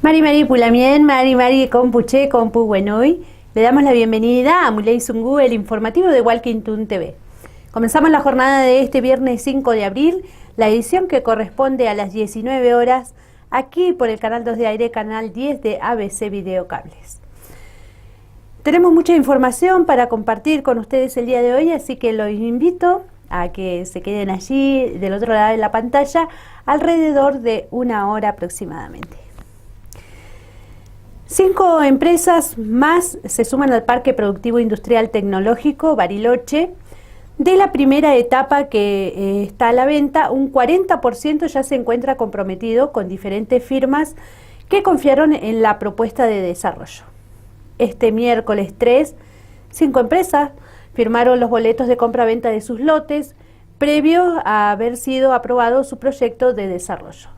Mari Pulamien, Mari Compuche, Compu Buenoy. Le damos la bienvenida a Muley Zungu, el informativo de Walking Tun TV. Comenzamos la jornada de este viernes 5 de abril, la edición que corresponde a las 19 horas, aquí por el canal 2 de aire, canal 10 de ABC Videocables. Tenemos mucha información para compartir con ustedes el día de hoy, así que los invito a que se queden allí del otro lado de la pantalla alrededor de una hora aproximadamente. 5 empresas más se suman al Parque Productivo Industrial Tecnológico Bariloche. De la primera etapa que está a la venta, un 40% ya se encuentra comprometido con diferentes firmas que confiaron en la propuesta de desarrollo. Este miércoles 3, 5 empresas firmaron los boletos de compra-venta de sus lotes, previo a haber sido aprobado su proyecto de desarrollo.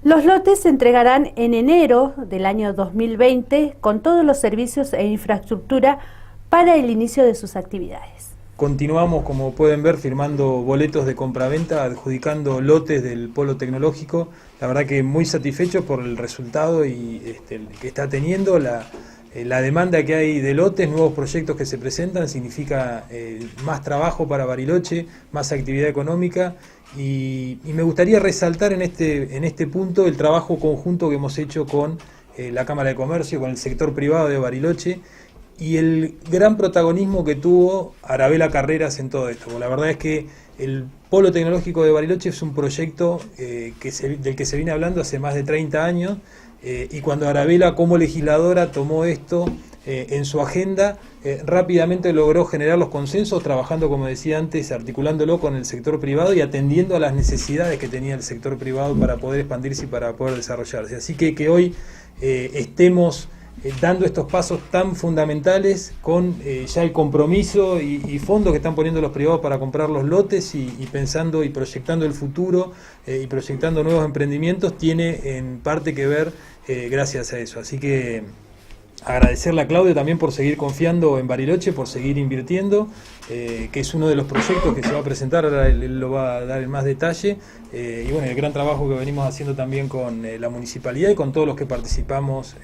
Los lotes se entregarán en enero del año 2020 con todos los servicios e infraestructura para el inicio de sus actividades. Continuamos, como pueden ver, firmando boletos de compraventa, adjudicando lotes del polo tecnológico. La verdad que muy satisfechos por el resultado y que está teniendo la demanda que hay de lotes, nuevos proyectos que se presentan, significa más trabajo para Bariloche, más actividad económica. Y me gustaría resaltar en este punto el trabajo conjunto que hemos hecho con la Cámara de Comercio, con el sector privado de Bariloche y el gran protagonismo que tuvo Arabela Carreras en todo esto. La verdad es que el Polo Tecnológico de Bariloche es un proyecto del que se viene hablando hace más de 30 años y cuando Arabela como legisladora tomó esto en su agenda, rápidamente logró generar los consensos, trabajando, como decía antes, articulándolo con el sector privado y atendiendo a las necesidades que tenía el sector privado para poder expandirse y para poder desarrollarse. Así que hoy estemos dando estos pasos tan fundamentales con ya el compromiso y fondos que están poniendo los privados para comprar los lotes y pensando y proyectando el futuro y proyectando nuevos emprendimientos, tiene en parte que ver gracias a eso. Así que agradecerle a Claudio también por seguir confiando en Bariloche, por seguir invirtiendo, que es uno de los proyectos que se va a presentar, ahora él lo va a dar en más detalle, y bueno, el gran trabajo que venimos haciendo también con la municipalidad y con todos los que participamos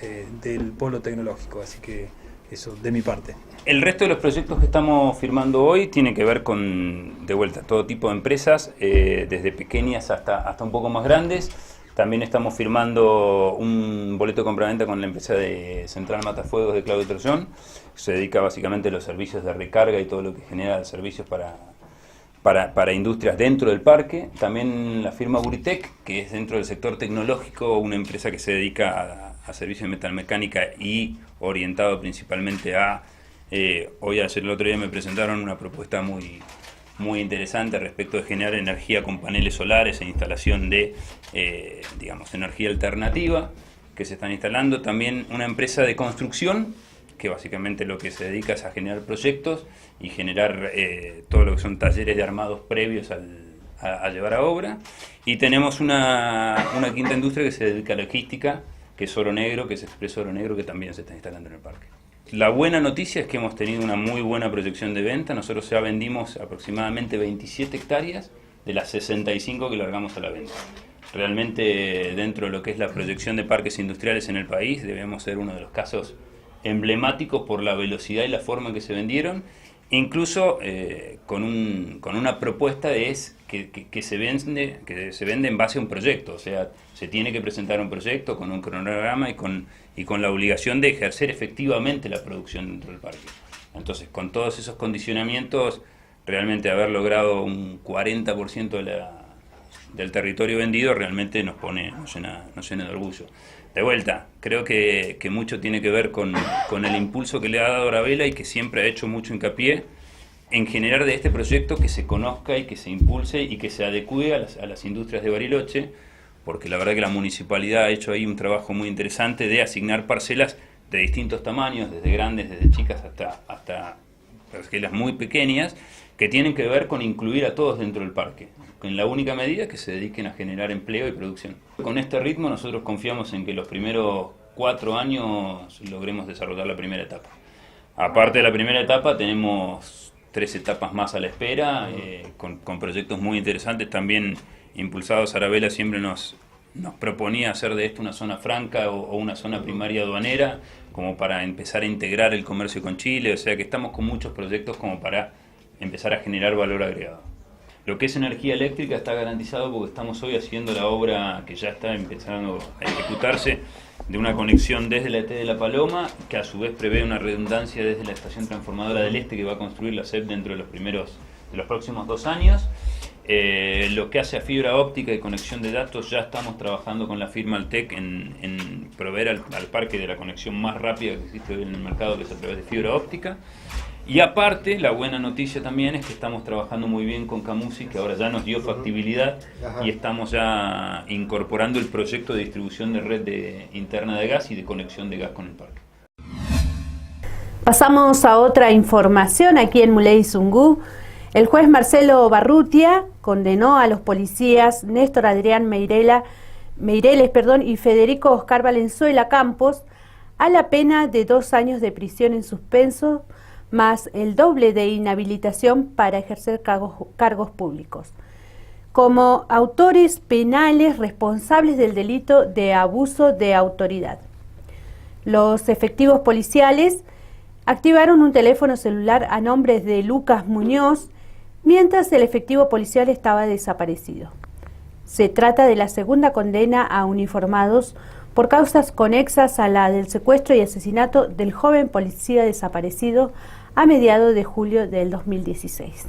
del polo tecnológico, así que eso de mi parte. El resto de los proyectos que estamos firmando hoy tiene que ver con, de vuelta, todo tipo de empresas, desde pequeñas hasta un poco más grandes. También estamos firmando un boleto de compraventa con la empresa de Central Matafuegos de Claudio Trollón, que se dedica básicamente a los servicios de recarga y todo lo que genera servicios para industrias dentro del parque. También la firma Buritec, que es dentro del sector tecnológico, una empresa que se dedica a servicios de metalmecánica y orientado principalmente a... el otro día me presentaron una propuesta muy interesante respecto de generar energía con paneles solares e instalación de, energía alternativa que se están instalando. También una empresa de construcción que básicamente lo que se dedica es a generar proyectos y generar todo lo que son talleres de armados previos a llevar a obra. Y tenemos una quinta industria que se dedica a logística, que es Oro Negro, que es Expreso Oro Negro, que también se está instalando en el parque. La buena noticia es que hemos tenido una muy buena proyección de venta. Nosotros ya vendimos aproximadamente 27 hectáreas de las 65 que largamos a la venta. Realmente, dentro de lo que es la proyección de parques industriales en el país, debemos ser uno de los casos emblemáticos por la velocidad y la forma en que se vendieron. Incluso con una propuesta que se vende en base a un proyecto, o sea, se tiene que presentar un proyecto con un cronograma y con la obligación de ejercer efectivamente la producción dentro del parque. Entonces, con todos esos condicionamientos, realmente haber logrado un 40% del territorio vendido realmente nos llena de orgullo. De vuelta, creo que mucho tiene que ver con el impulso que le ha dado Arabela y que siempre ha hecho mucho hincapié en generar de este proyecto que se conozca y que se impulse y que se adecue a las industrias de Bariloche, porque la verdad que la municipalidad ha hecho ahí un trabajo muy interesante de asignar parcelas de distintos tamaños, desde grandes, desde chicas hasta parcelas muy pequeñas, que tienen que ver con incluir a todos dentro del parque, en la única medida que se dediquen a generar empleo y producción. Con este ritmo nosotros confiamos en que los primeros 4 años logremos desarrollar la primera etapa. Aparte de la primera etapa tenemos 3 etapas más a la espera, con proyectos muy interesantes también impulsados. Arabela siempre nos nos proponía hacer de esto una zona franca o una zona primaria aduanera, como para empezar a integrar el comercio con Chile, o sea que estamos con muchos proyectos como para empezar a generar valor agregado. Lo que es energía eléctrica está garantizado porque estamos hoy haciendo la obra que ya está empezando a ejecutarse de una conexión desde la ET de La Paloma, que a su vez prevé una redundancia desde la estación transformadora del Este que va a construir la SEP dentro de los próximos 2 años. Lo que hace a fibra óptica y conexión de datos, ya estamos trabajando con la firma Altec en proveer al parque de la conexión más rápida que existe hoy en el mercado, que es a través de fibra óptica. Y aparte, la buena noticia también es que estamos trabajando muy bien con Camusi, que ahora ya nos dio factibilidad y estamos ya incorporando el proyecto de distribución de red interna de gas y de conexión de gas con el parque. Pasamos a otra información aquí en Muley Zungu. El juez Marcelo Barrutia condenó a los policías Néstor Adrián Meireles y Federico Oscar Valenzuela Campos a la pena de 2 años de prisión en suspenso más el doble de inhabilitación para ejercer cargos públicos, como autores penales responsables del delito de abuso de autoridad. Los efectivos policiales activaron un teléfono celular a nombre de Lucas Muñoz mientras el efectivo policial estaba desaparecido. Se trata de la segunda condena a uniformados por causas conexas a la del secuestro y asesinato del joven policía desaparecido a mediados de julio del 2016.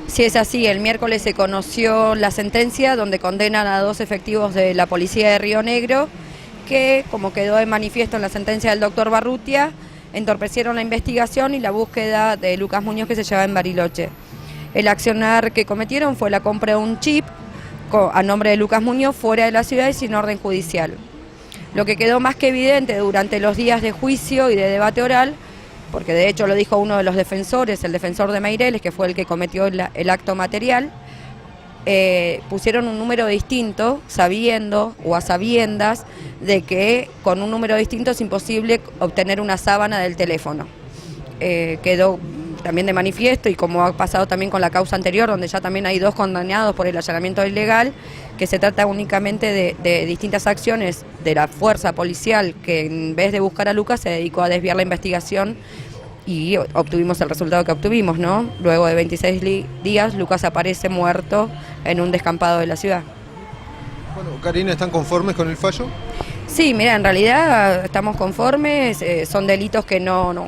Sí, es así. El miércoles se conoció la sentencia donde condenan a 2 efectivos de la policía de Río Negro que, como quedó de manifiesto en la sentencia del doctor Barrutia, entorpecieron la investigación y la búsqueda de Lucas Muñoz, que se llevaba en Bariloche. El accionar que cometieron fue la compra de un chip a nombre de Lucas Muñoz fuera de la ciudad y sin orden judicial. Lo que quedó más que evidente durante los días de juicio y de debate oral, porque de hecho lo dijo uno de los defensores, el defensor de Meireles, que fue el que cometió el acto material, pusieron un número distinto, sabiendo o a sabiendas de que con un número distinto es imposible obtener una sábana del teléfono. Quedó también de manifiesto, y como ha pasado también con la causa anterior, donde ya también hay 2 condenados por el allanamiento ilegal, que se trata únicamente de distintas acciones de la fuerza policial que, en vez de buscar a Lucas, se dedicó a desviar la investigación y obtuvimos el resultado que obtuvimos, ¿no? Luego de 26 días, Lucas aparece muerto en un descampado de la ciudad. Bueno, Karina, ¿están conformes con el fallo? Sí, mira, en realidad estamos conformes, son delitos que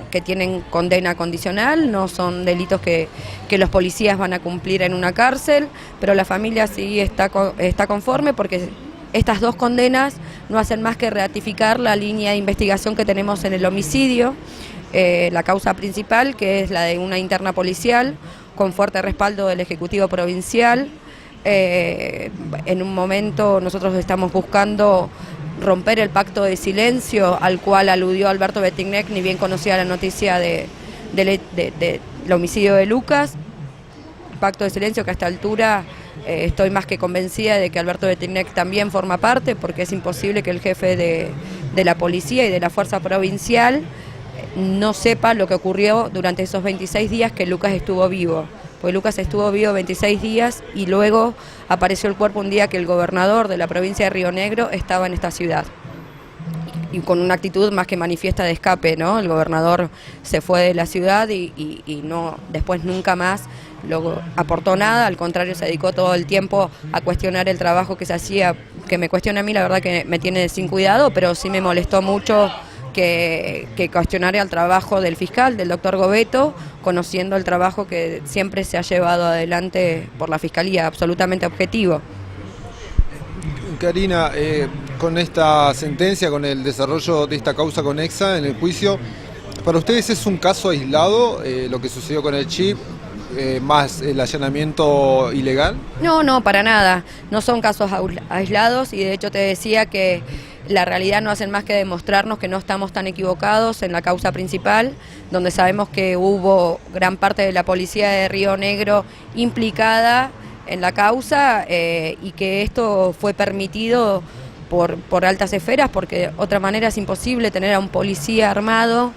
que tienen condena condicional, no son delitos que los policías van a cumplir en una cárcel, pero la familia sí está conforme porque estas 2 condenas no hacen más que ratificar la línea de investigación que tenemos en el homicidio, la causa principal, que es la de una interna policial, con fuerte respaldo del Ejecutivo Provincial. En un momento nosotros estamos buscando romper el pacto de silencio al cual aludió Alberto Betignek, ni bien conocía la noticia del homicidio de Lucas. Pacto de silencio que a esta altura estoy más que convencida de que Alberto Betignek también forma parte, porque es imposible que el jefe de la policía y de la fuerza provincial no sepa lo que ocurrió durante esos 26 días que Lucas estuvo vivo. Pues Lucas estuvo vivo 26 días y luego apareció el cuerpo un día que el gobernador de la provincia de Río Negro estaba en esta ciudad. Y con una actitud más que manifiesta de escape, ¿no? El gobernador se fue de la ciudad y no, después nunca más luego aportó nada, al contrario se dedicó todo el tiempo a cuestionar el trabajo que se hacía, que me cuestiona a mí, la verdad que me tiene sin cuidado, pero sí me molestó mucho que cuestionara el trabajo del fiscal, del doctor Gobeto, conociendo el trabajo que siempre se ha llevado adelante por la Fiscalía, absolutamente objetivo. Karina, con esta sentencia, con el desarrollo de esta causa conexa en el juicio, ¿para ustedes es un caso aislado lo que sucedió con el chip, más el allanamiento ilegal? No, para nada. No son casos aislados y de hecho te decía que la realidad no hacen más que demostrarnos que no estamos tan equivocados en la causa principal, donde sabemos que hubo gran parte de la policía de Río Negro implicada en la causa y que esto fue permitido por altas esferas, porque de otra manera es imposible tener a un policía armado,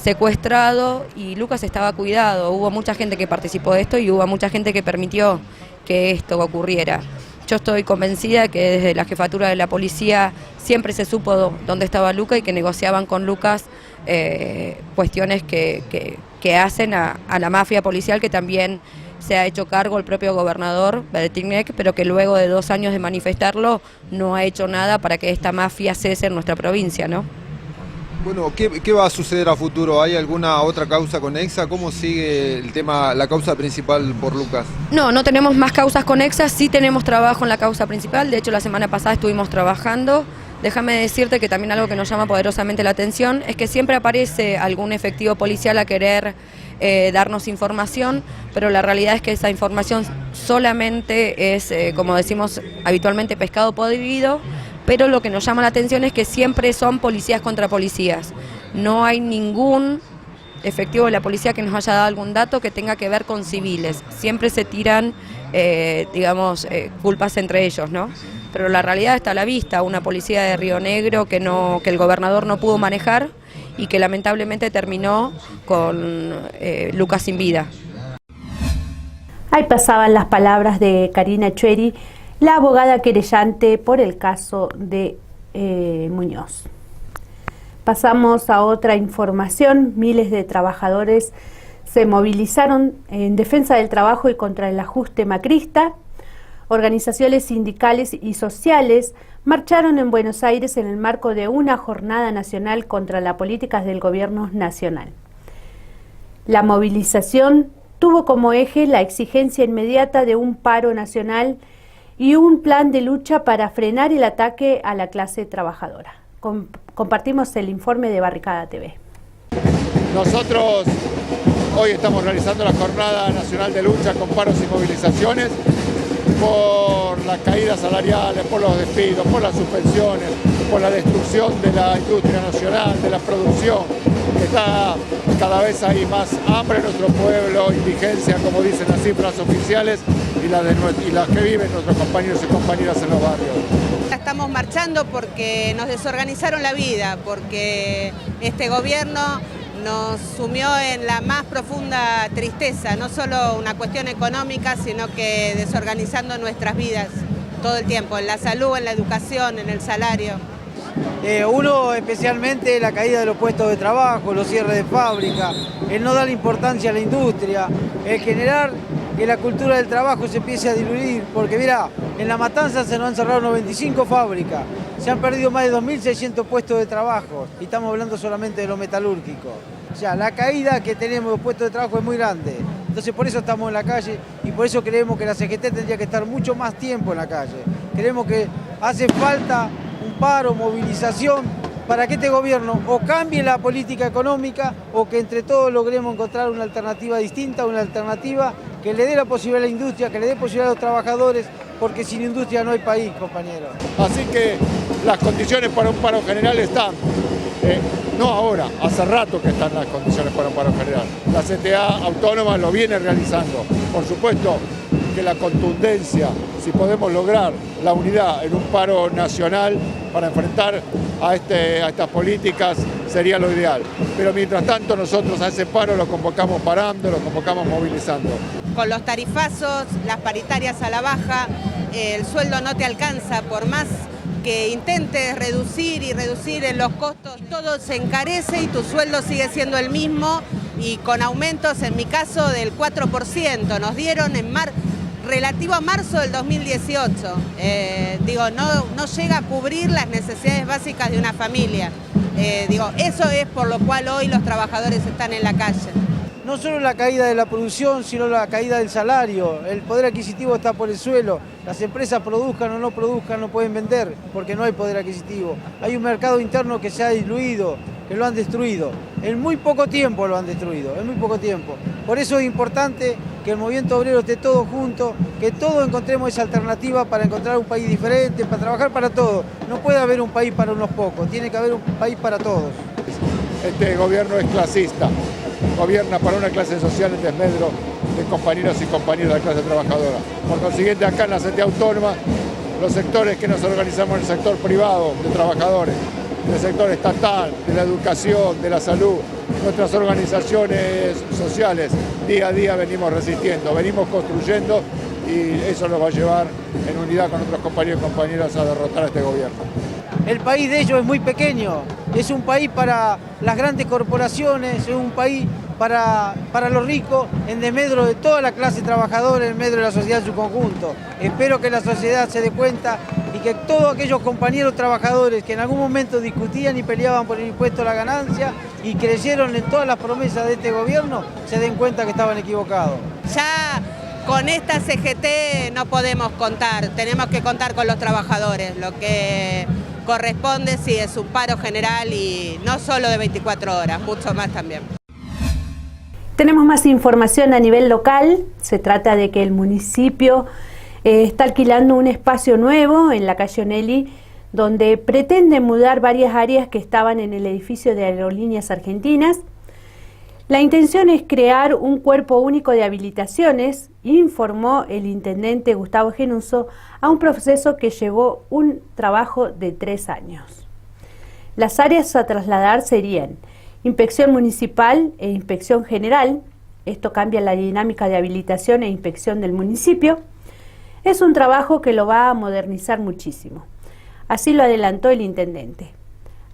secuestrado, y Lucas estaba cuidado. Hubo mucha gente que participó de esto y hubo mucha gente que permitió que esto ocurriera. Yo estoy convencida que desde la jefatura de la policía siempre se supo dónde estaba Lucas y que negociaban con Lucas cuestiones que hacen a la mafia policial, que también se ha hecho cargo el propio gobernador Beretignec, pero que luego de 2 años de manifestarlo no ha hecho nada para que esta mafia cese en nuestra provincia, ¿no? Bueno, ¿qué va a suceder a futuro? ¿Hay alguna otra causa con EXA? ¿Cómo sigue el tema, la causa principal por Lucas? No tenemos más causas con EXA, sí tenemos trabajo en la causa principal. De hecho, la semana pasada estuvimos trabajando. Déjame decirte que también algo que nos llama poderosamente la atención es que siempre aparece algún efectivo policial a querer darnos información, pero la realidad es que esa información solamente es, como decimos habitualmente, pescado podrido. Pero lo que nos llama la atención es que siempre son policías contra policías. No hay ningún efectivo de la policía que nos haya dado algún dato que tenga que ver con civiles. Siempre se tiran, culpas entre ellos, ¿no? Pero la realidad está a la vista, una policía de Río Negro que el gobernador no pudo manejar y que lamentablemente terminó con Lucas sin vida. Ahí pasaban las palabras de Karina Chueri, la abogada querellante por el caso de Muñoz. Pasamos a otra información. Miles de trabajadores se movilizaron en defensa del trabajo y contra el ajuste macrista. Organizaciones sindicales y sociales marcharon en Buenos Aires en el marco de una jornada nacional contra las políticas del gobierno nacional. La movilización tuvo como eje la exigencia inmediata de un paro nacional y un plan de lucha para frenar el ataque a la clase trabajadora. Compartimos el informe de Barricada TV. Nosotros hoy estamos realizando la Jornada Nacional de Lucha con paros y movilizaciones por las caídas salariales, por los despidos, por las suspensiones, por la destrucción de la industria nacional, de la producción. Está cada vez hay más hambre en nuestro pueblo, indigencia, como dicen las cifras oficiales, y las que viven nuestros compañeros y compañeras en los barrios. Estamos marchando porque nos desorganizaron la vida, porque este gobierno nos sumió en la más profunda tristeza, no solo una cuestión económica, sino que desorganizando nuestras vidas todo el tiempo, en la salud, en la educación, en el salario. Uno especialmente la caída de los puestos de trabajo, los cierres de fábrica, el no dar importancia a la industria, el generar que la cultura del trabajo se empiece a diluir, porque mira, en La Matanza se nos han cerrado 95 fábricas, se han perdido más de 2.600 puestos de trabajo, y estamos hablando solamente de lo metalúrgico. O sea, la caída que tenemos de los puestos de trabajo es muy grande, entonces por eso estamos en la calle y por eso creemos que la CGT tendría que estar mucho más tiempo en la calle. Creemos que hace falta un paro, movilización, para que este gobierno o cambie la política económica o que entre todos logremos encontrar una alternativa distinta, una alternativa que le dé la posibilidad a la industria, que le dé posibilidad a los trabajadores, porque sin industria no hay país, compañeros. Así que las condiciones para un paro general están, no ahora, hace rato que están las condiciones para un paro general. La CTA Autónoma lo viene realizando. Por supuesto que la contundencia, si podemos lograr la unidad en un paro nacional para enfrentar a estas políticas, sería lo ideal. Pero mientras tanto nosotros a ese paro lo convocamos parando, lo convocamos movilizando. Con los tarifazos, las paritarias a la baja, el sueldo no te alcanza por más que intentes reducir en los costos, todo se encarece y tu sueldo sigue siendo el mismo y con aumentos, en mi caso, del 4%. Nos dieron relativo a marzo del 2018. No llega a cubrir las necesidades básicas de una familia. Eso es por lo cual hoy los trabajadores están en la calle. No solo la caída de la producción, sino la caída del salario. El poder adquisitivo está por el suelo. Las empresas produzcan o no produzcan, no pueden vender porque no hay poder adquisitivo. Hay un mercado interno que se ha diluido, que lo han destruido. En muy poco tiempo lo han destruido, en muy poco tiempo. Por eso es importante que el movimiento obrero esté todo junto, que todos encontremos esa alternativa para encontrar un país diferente, para trabajar para todos. No puede haber un país para unos pocos, tiene que haber un país para todos. Este gobierno es clasista. Gobierna para una clase social en desmedro de compañeros y compañeras de la clase trabajadora. Por consiguiente, acá en la CTA Autónoma, los sectores que nos organizamos en el sector privado de trabajadores, en el sector estatal, de la educación, de la salud, nuestras organizaciones sociales, día a día venimos resistiendo, venimos construyendo y eso nos va a llevar en unidad con otros compañeros y compañeras a derrotar a este gobierno. El país de ellos es muy pequeño, es un país para las grandes corporaciones, es un país para los ricos, en desmedro de toda la clase trabajadora, en medio de la sociedad en su conjunto. Espero que la sociedad se dé cuenta y que todos aquellos compañeros trabajadores que en algún momento discutían y peleaban por el impuesto a la ganancia y creyeron en todas las promesas de este gobierno, se den cuenta que estaban equivocados. Ya con esta CGT no podemos contar, tenemos que contar con los trabajadores, lo que corresponde sí es un paro general y no solo de 24 horas, mucho más también. Tenemos más información a nivel local. Se trata de que el municipio está alquilando un espacio nuevo en la calle Onelli, donde pretende mudar varias áreas que estaban en el edificio de Aerolíneas Argentinas. La intención es crear un cuerpo único de habilitaciones, informó el intendente Gustavo Genuso, a un proceso que llevó un trabajo de 3 años. Las áreas a trasladar serían Inspección Municipal e Inspección General. Esto cambia la dinámica de habilitación e inspección del municipio. Es un trabajo que lo va a modernizar muchísimo. Así lo adelantó el intendente.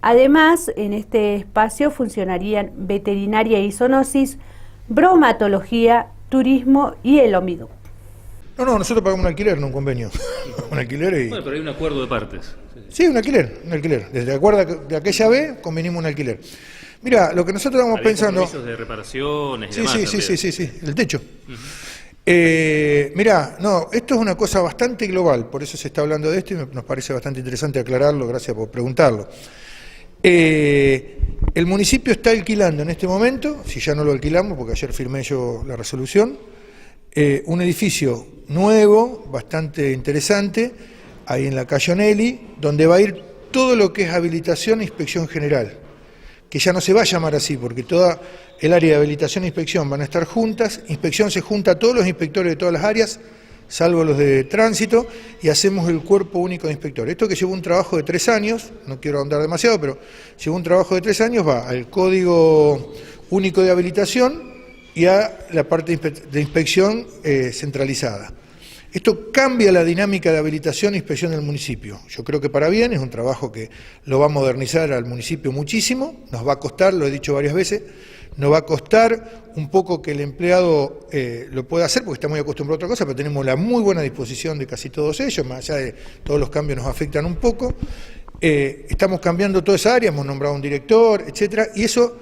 Además, en este espacio funcionarían veterinaria y zoonosis, bromatología, turismo y el OMIDU. No, nosotros pagamos un alquiler, no un convenio. Un alquiler y... Bueno, pero hay un acuerdo de partes. Sí, un alquiler. Desde la cuerda de aquella vez convenimos un alquiler. Mira, lo que nosotros estamos pensando... Compromisos de reparaciones y demás. Sí, el techo. Mirá, no, esto es una cosa bastante global, por eso se está hablando de esto y nos parece bastante interesante aclararlo, gracias por preguntarlo. El municipio está alquilando en este momento, si ya no lo alquilamos, porque ayer firmé yo la resolución, un edificio nuevo, bastante interesante, ahí en la calle Onelli, donde va a ir todo lo que es habilitación e inspección general, que ya no se va a llamar así, porque toda el área de habilitación e inspección van a estar juntas. Inspección se junta a todos los inspectores de todas las áreas, salvo los de tránsito, y hacemos el cuerpo único de inspectores. Esto que llevó un trabajo de 3 años, no quiero ahondar demasiado, pero llevó un trabajo de 3 años, va al código único de habilitación y a la parte de inspección centralizada. Esto cambia la dinámica de habilitación e inspección del municipio. Yo creo que para bien, es un trabajo que lo va a modernizar al municipio muchísimo, nos va a costar, lo he dicho varias veces, nos va a costar un poco que el empleado lo pueda hacer, porque está muy acostumbrado a otra cosa, pero tenemos la muy buena disposición de casi todos ellos, más allá de todos los cambios nos afectan un poco. Estamos cambiando toda esa área, hemos nombrado un director, etcétera, y eso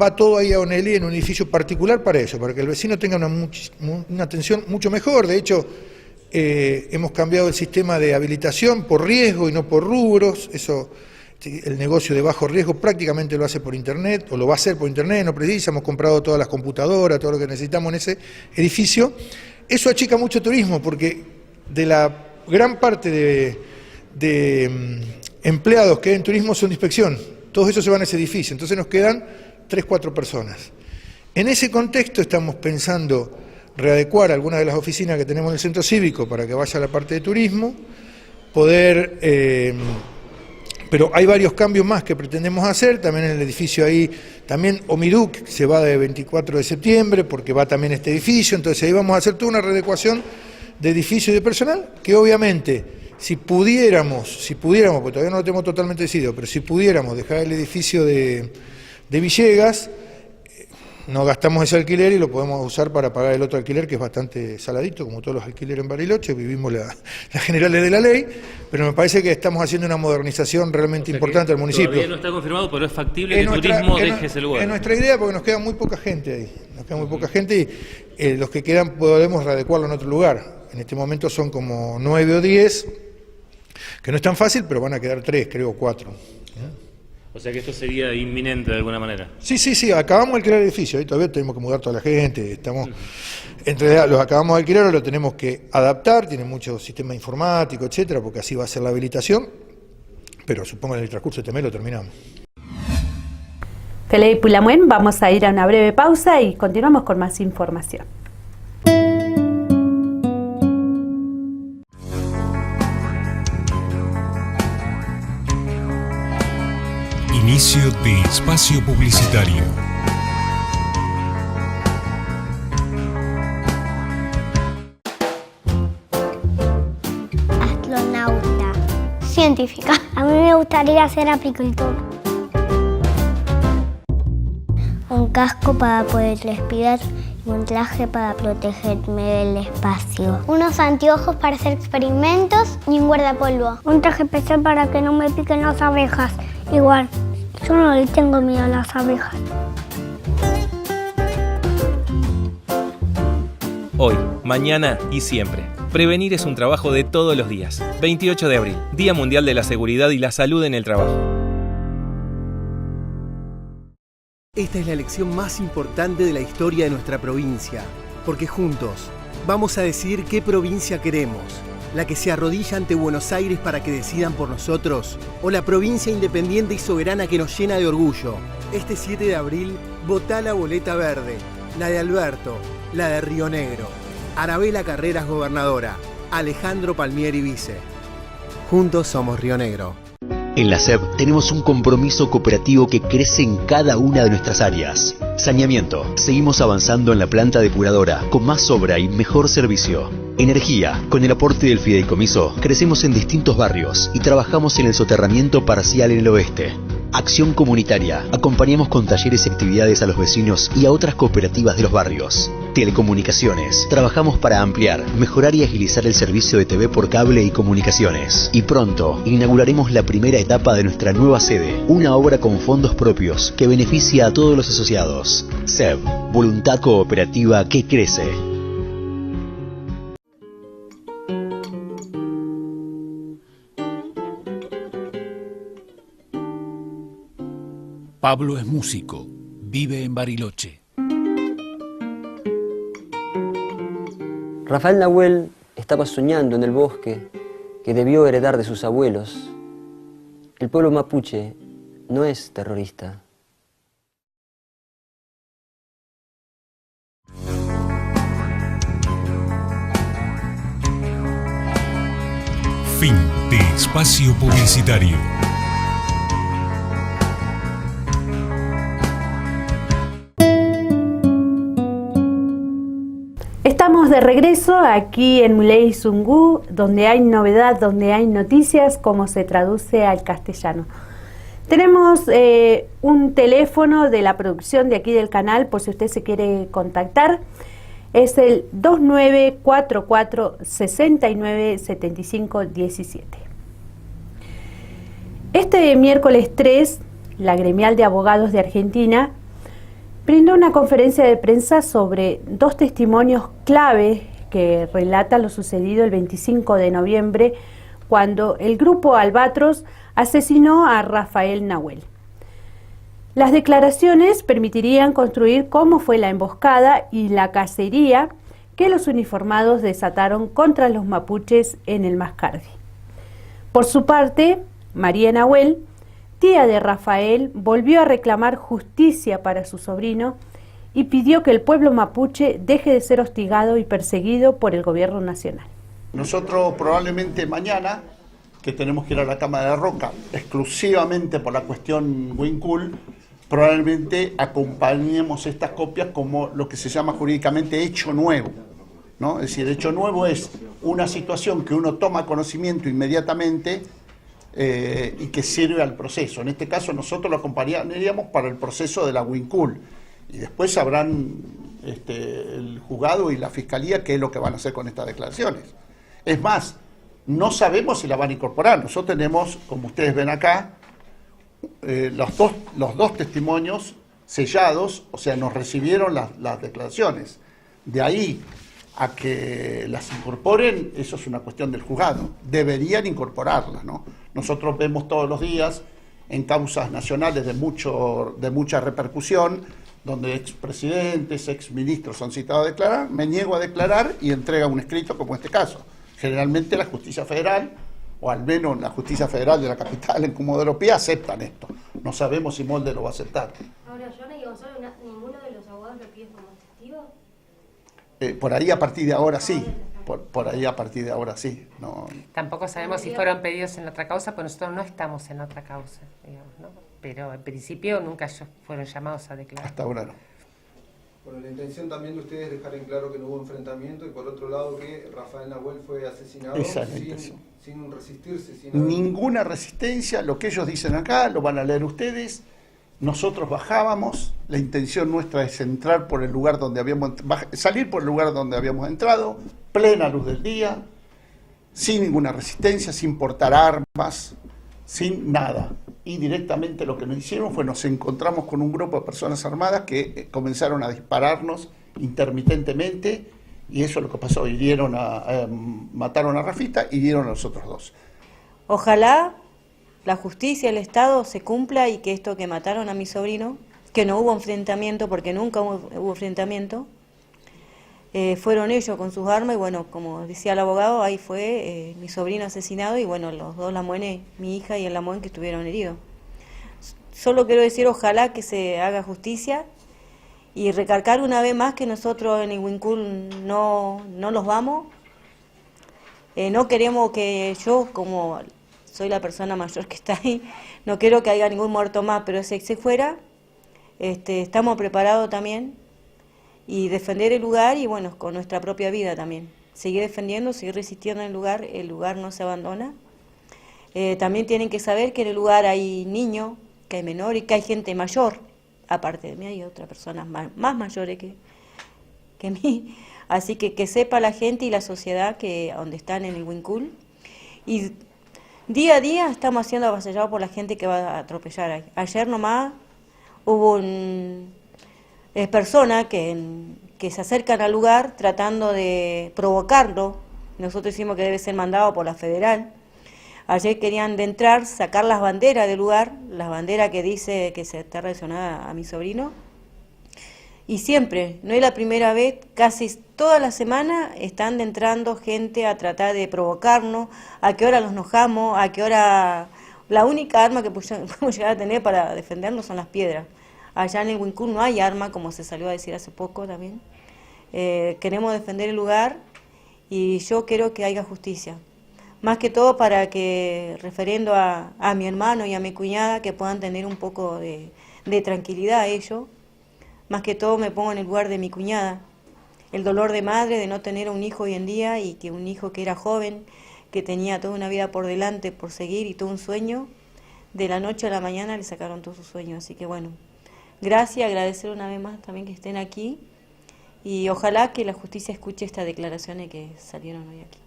va todo ahí a Onelli en un edificio particular para eso, para que el vecino tenga una atención mucho mejor. De hecho, hemos cambiado el sistema de habilitación por riesgo y no por rubros. Eso, el negocio de bajo riesgo prácticamente lo hace por internet, o lo va a hacer por internet, no precisa, hemos comprado todas las computadoras, todo lo que necesitamos en ese edificio. Eso achica mucho turismo, porque de la gran parte de empleados que hay en turismo son de inspección, todos esos se van a ese edificio, entonces nos quedan 3-4 personas. En ese contexto estamos pensando readecuar algunas de las oficinas que tenemos en el centro cívico para que vaya a la parte de turismo, poder, pero hay varios cambios más que pretendemos hacer, también en el edificio ahí, también Omiduc se va de 24 de septiembre porque va también este edificio, entonces ahí vamos a hacer toda una readecuación de edificio y de personal, que obviamente si pudiéramos, porque todavía no lo tenemos totalmente decidido, pero si pudiéramos dejar el edificio de Villegas, no gastamos ese alquiler y lo podemos usar para pagar el otro alquiler, que es bastante saladito, como todos los alquileres en Bariloche, vivimos las generales de la ley, pero me parece que estamos haciendo una modernización realmente importante al municipio. Todavía no está confirmado, pero es factible que el turismo deje ese lugar. Es nuestra idea, porque nos queda muy poca gente ahí, y los que quedan podemos readecuarlo en otro lugar. En este momento son como 9 o 10, que no es tan fácil, pero van a quedar 3, creo, 4. O sea que esto sería inminente de alguna manera. Sí, acabamos de alquilar el edificio, ahí todavía tenemos que mudar toda la gente, en realidad los acabamos de alquilar, ahora lo tenemos que adaptar, tiene mucho sistema informático, etcétera, porque así va a ser la habilitación, pero supongo que en el transcurso de este mes lo terminamos. Felipe Pulamuen, vamos a ir a una breve pausa y continuamos con más información. Inicio de espacio publicitario. científica. A mí me gustaría ser apicultor. Un casco para poder respirar y un traje para protegerme del espacio. Unos anteojos para hacer experimentos y un guardapolvo. Un traje especial para que no me piquen las abejas. Igual, yo no le tengo miedo a las abejas. Hoy, mañana y siempre. Prevenir es un trabajo de todos los días. 28 de abril, Día Mundial de la Seguridad y la Salud en el Trabajo. Esta es la elección más importante de la historia de nuestra provincia, porque juntos vamos a decidir qué provincia queremos, la que se arrodilla ante Buenos Aires para que decidan por nosotros, o la provincia independiente y soberana que nos llena de orgullo. Este 7 de abril, votá la boleta verde, la de Alberto, la de Río Negro. Arabela Carreras gobernadora, Alejandro Palmieri vice. Juntos somos Río Negro. En la SEB tenemos un compromiso cooperativo que crece en cada una de nuestras áreas. Saneamiento. Seguimos avanzando en la planta depuradora, con más obra y mejor servicio. Energía. Con el aporte del fideicomiso, crecemos en distintos barrios y trabajamos en el soterramiento parcial en el oeste. Acción comunitaria. Acompañamos con talleres y actividades a los vecinos y a otras cooperativas de los barrios. Telecomunicaciones. Trabajamos para ampliar, mejorar y agilizar el servicio de TV por cable y comunicaciones. Y pronto, inauguraremos la primera etapa de nuestra nueva sede, una obra con fondos propios que beneficia a todos los asociados. SEB, voluntad cooperativa que crece. Pablo es músico, vive en Bariloche. Rafael Nahuel estaba soñando en el bosque que debió heredar de sus abuelos. El pueblo mapuche no es terrorista. Fin de espacio publicitario. Estamos de regreso aquí en Muley Zungu, donde hay novedad, donde hay noticias, como se traduce al castellano. Tenemos un teléfono de la producción de aquí del canal, por si usted se quiere contactar. Es el 2944-697517. Este miércoles 3, la Gremial de Abogados de Argentina brindó una conferencia de prensa sobre dos testimonios clave que relatan lo sucedido el 25 de noviembre, cuando el grupo Albatros asesinó a Rafael Nahuel. Las declaraciones permitirían construir cómo fue la emboscada y la cacería que los uniformados desataron contra los mapuches en el Mascardi. Por su parte, María Nahuel, tía de Rafael, volvió a reclamar justicia para su sobrino y pidió que el pueblo mapuche deje de ser hostigado y perseguido por el gobierno nacional. Nosotros probablemente mañana, que tenemos que ir a la Cama de la Roca, exclusivamente por la cuestión Huincul, probablemente acompañemos estas copias como lo que se llama jurídicamente hecho nuevo, ¿no? Es decir, hecho nuevo es una situación que uno toma conocimiento inmediatamente y que sirve al proceso. En este caso nosotros lo acompañaríamos para el proceso de la Huincul y después sabrán el juzgado y la fiscalía qué es lo que van a hacer con estas declaraciones. Es más, no sabemos si la van a incorporar. Nosotros tenemos, como ustedes ven acá, los dos testimonios sellados, o sea, nos recibieron las declaraciones. De ahí a que las incorporen, eso es una cuestión del juzgado. Deberían incorporarlas, ¿no? Nosotros vemos todos los días en causas nacionales de mucha repercusión, donde expresidentes, exministros son citados a declarar, me niego a declarar y entrega un escrito como este caso. Generalmente la justicia federal, o al menos la justicia federal de la capital en Comodoro Pi, aceptan esto. No sabemos si Molde lo va a aceptar. Ahora, Joana y Gonzalo, ¿ninguno de los abogados lo pide como testigo? Por ahí a partir de ahora sí. Por ahí a partir de ahora sí. No. Tampoco sabemos si fueron pedidos en otra causa, porque nosotros no estamos en otra causa, digamos, ¿no? Pero en principio nunca fueron llamados a declarar. Hasta ahora no. Bueno, la intención también de ustedes es dejar en claro que no hubo enfrentamiento y por otro lado que Rafael Nahuel fue asesinado Sin resistirse, ninguna resistencia, lo que ellos dicen acá, lo van a leer ustedes. Nosotros bajábamos, la intención nuestra es entrar por el lugar donde salir por el lugar donde habíamos entrado, plena luz del día, sin ninguna resistencia, sin portar armas, sin nada. Y directamente lo que nos hicieron fue nos encontramos con un grupo de personas armadas que comenzaron a dispararnos intermitentemente, y eso es lo que pasó. Mataron a Rafita y hirieron a los otros dos. Ojalá la justicia, el Estado se cumpla y que esto que mataron a mi sobrino, que no hubo enfrentamiento, porque nunca hubo enfrentamiento, fueron ellos con sus armas, y bueno, como decía el abogado, ahí fue mi sobrino asesinado, y bueno, los dos Lamuene, mi hija y el Lamuén, que estuvieron heridos. Solo quiero decir, ojalá que se haga justicia, y recalcar una vez más que nosotros en el Huincul no los vamos. No queremos que yo, como soy la persona mayor que está ahí, no quiero que haya ningún muerto más, pero si se fuera, estamos preparados también, y defender el lugar, y bueno, con nuestra propia vida también. Seguir defendiendo, seguir resistiendo en el lugar no se abandona. También tienen que saber que en el lugar hay niños, que hay menores, que hay gente mayor, aparte de mí hay otras personas más mayores que mí. Así que sepa la gente y la sociedad que donde están en el Huincul. Y día a día estamos siendo avasallados por la gente que va a atropellar ahí. Ayer nomás hubo personas que se acercan al lugar tratando de provocarlo. Nosotros decimos que debe ser mandado por la federal. Ayer querían de entrar, sacar las banderas del lugar, las banderas que dice que se está relacionada a mi sobrino. Y siempre, no es la primera vez, casi toda la semana están entrando gente a tratar de provocarnos, a qué hora los enojamos, a qué hora... La única arma que podemos llegar a tener para defendernos son las piedras. Allá en el Huincul no hay arma, como se salió a decir hace poco también. Queremos defender el lugar y yo quiero que haya justicia. Más que todo para que, refiriendo a mi hermano y a mi cuñada, que puedan tener un poco de tranquilidad ellos. Más que todo me pongo en el lugar de mi cuñada. El dolor de madre de no tener un hijo hoy en día, y que un hijo que era joven, que tenía toda una vida por delante, por seguir, y todo un sueño, de la noche a la mañana le sacaron todos sus sueños. Así que bueno, gracias, agradecer una vez más también que estén aquí, y ojalá que la justicia escuche estas declaraciones que salieron hoy aquí.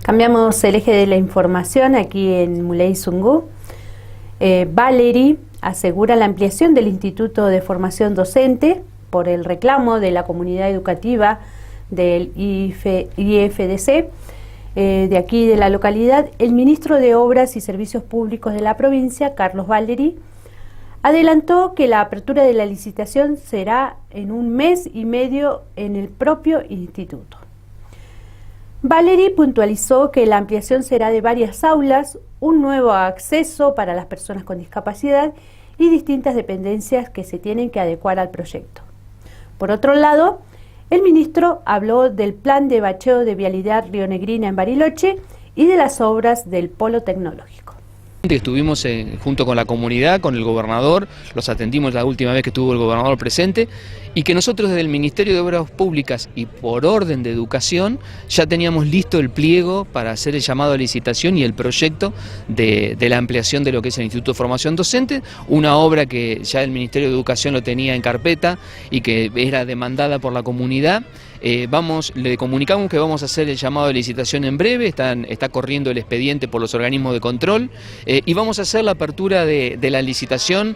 Cambiamos el eje de la información aquí en Muley Zungu. Valery asegura la ampliación del Instituto de Formación Docente por el reclamo de la comunidad educativa del IFDC de aquí de la localidad. El ministro de Obras y Servicios Públicos de la provincia, Carlos Valery, adelantó que la apertura de la licitación será en 1 mes y medio en el propio instituto. Valery puntualizó que la ampliación será de varias aulas, un nuevo acceso para las personas con discapacidad y distintas dependencias que se tienen que adecuar al proyecto. Por otro lado, el ministro habló del plan de bacheo de vialidad rionegrina en Bariloche y de las obras del polo tecnológico. Estuvimos junto con la comunidad, con el gobernador, los atendimos la última vez que estuvo el gobernador presente, y que nosotros desde el Ministerio de Obras Públicas y por orden de educación ya teníamos listo el pliego para hacer el llamado a licitación y el proyecto de la ampliación de lo que es el Instituto de Formación Docente, una obra que ya el Ministerio de Educación lo tenía en carpeta y que era demandada por la comunidad. Le comunicamos que vamos a hacer el llamado de licitación en breve, está corriendo el expediente por los organismos de control, y vamos a hacer la apertura de la licitación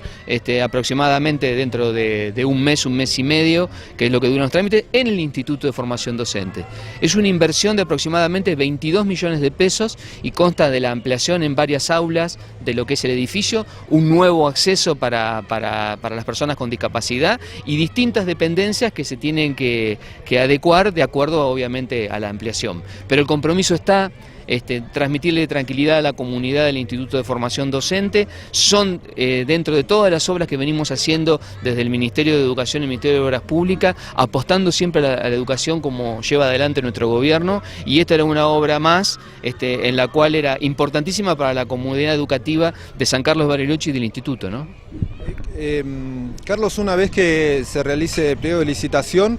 aproximadamente dentro de 1 mes y medio, que es lo que duran los trámites, en el Instituto de Formación Docente. Es una inversión de aproximadamente 22 millones de pesos y consta de la ampliación en varias aulas de lo que es el edificio, un nuevo acceso para las personas con discapacidad y distintas dependencias que se tienen que adecuar de acuerdo obviamente a la ampliación. Pero el compromiso está, transmitirle tranquilidad a la comunidad del Instituto de Formación Docente. Son dentro de todas las obras que venimos haciendo desde el Ministerio de Educación y el Ministerio de Obras Públicas, apostando siempre a la educación como lleva adelante nuestro gobierno, y esta era una obra más en la cual era importantísima para la comunidad educativa de San Carlos Bariloche y del Instituto, ¿no? Carlos, una vez que se realice el pliego de licitación,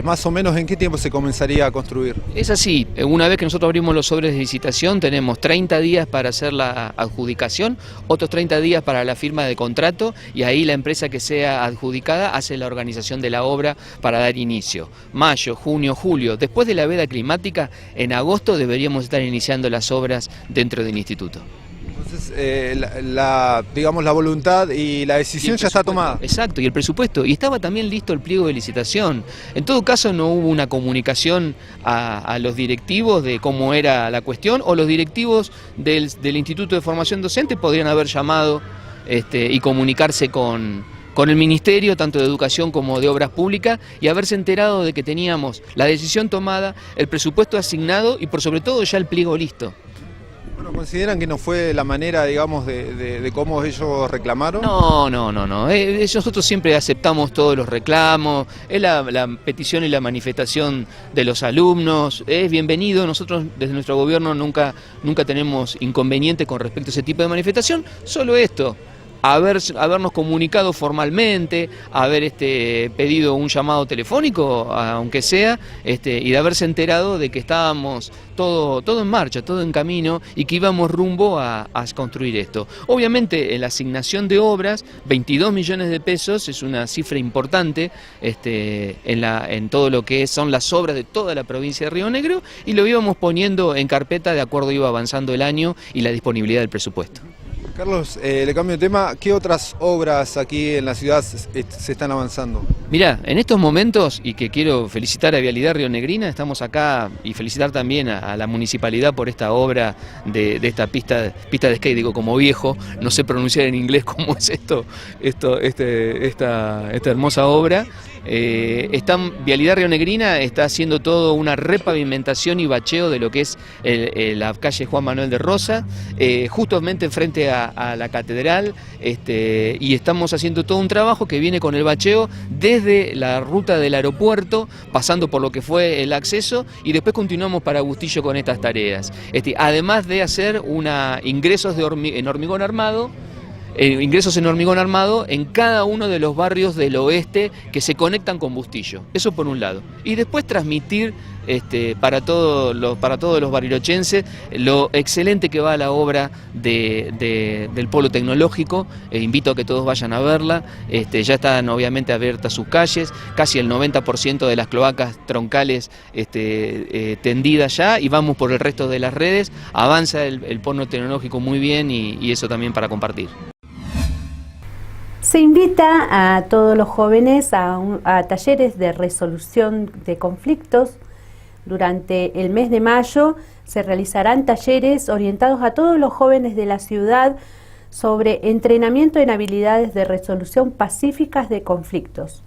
más o menos ¿en qué tiempo se comenzaría a construir? Es así, una vez que nosotros abrimos los sobres de licitación tenemos 30 días para hacer la adjudicación, otros 30 días para la firma de contrato y ahí la empresa que sea adjudicada hace la organización de la obra para dar inicio. Mayo, junio, julio, después de la veda climática, en agosto deberíamos estar iniciando las obras dentro del instituto. Entonces, digamos, la voluntad y la decisión ya está tomada. Exacto, y el presupuesto. Y estaba también listo el pliego de licitación. En todo caso, no hubo una comunicación a los directivos de cómo era la cuestión, o los directivos del Instituto de Formación Docente podrían haber llamado y comunicarse con el Ministerio, tanto de Educación como de Obras Públicas, y haberse enterado de que teníamos la decisión tomada, el presupuesto asignado y por sobre todo ya el pliego listo. Bueno, ¿consideran que no fue la manera, digamos, de cómo ellos reclamaron? No. Nosotros siempre aceptamos todos los reclamos, es la petición y la manifestación de los alumnos, es bienvenido. Nosotros desde nuestro gobierno nunca tenemos inconveniente con respecto a ese tipo de manifestación, solo esto. Habernos comunicado formalmente, haber pedido un llamado telefónico, aunque sea, y de haberse enterado de que estábamos todo en marcha, todo en camino y que íbamos rumbo a construir esto. Obviamente en la asignación de obras, 22 millones de pesos es una cifra importante en todo lo que son las obras de toda la provincia de Río Negro, y lo íbamos poniendo en carpeta de acuerdo iba avanzando el año y la disponibilidad del presupuesto. Carlos, le cambio de tema, ¿qué otras obras aquí en la ciudad se están avanzando? Mirá, en estos momentos, y que quiero felicitar a Vialidad Rionegrina, estamos acá y felicitar también a la municipalidad por esta obra de esta pista de skate, digo como viejo, no sé pronunciar en inglés cómo es esta hermosa obra. Vialidad Rionegrina está haciendo todo una repavimentación y bacheo de lo que es la calle Juan Manuel de Rosa, justamente frente a la catedral, y estamos haciendo todo un trabajo que viene con el bacheo desde la ruta del aeropuerto, pasando por lo que fue el acceso, y después continuamos para Bustillo con estas tareas. Además de hacer ingresos en hormigón armado, en cada uno de los barrios del oeste que se conectan con Bustillo, eso por un lado, y después transmitir para todos los barilochenses lo excelente que va la obra del Polo Tecnológico. Invito a que todos vayan a verla. Ya están obviamente abiertas sus calles, casi el 90% de las cloacas troncales tendidas ya, y vamos por el resto de las redes. Avanza el Polo Tecnológico muy bien, y eso también para compartir. Se invita a todos los jóvenes a talleres de resolución de conflictos. Durante el mes de mayo se realizarán talleres orientados a todos los jóvenes de la ciudad sobre entrenamiento en habilidades de resolución pacíficas de conflictos.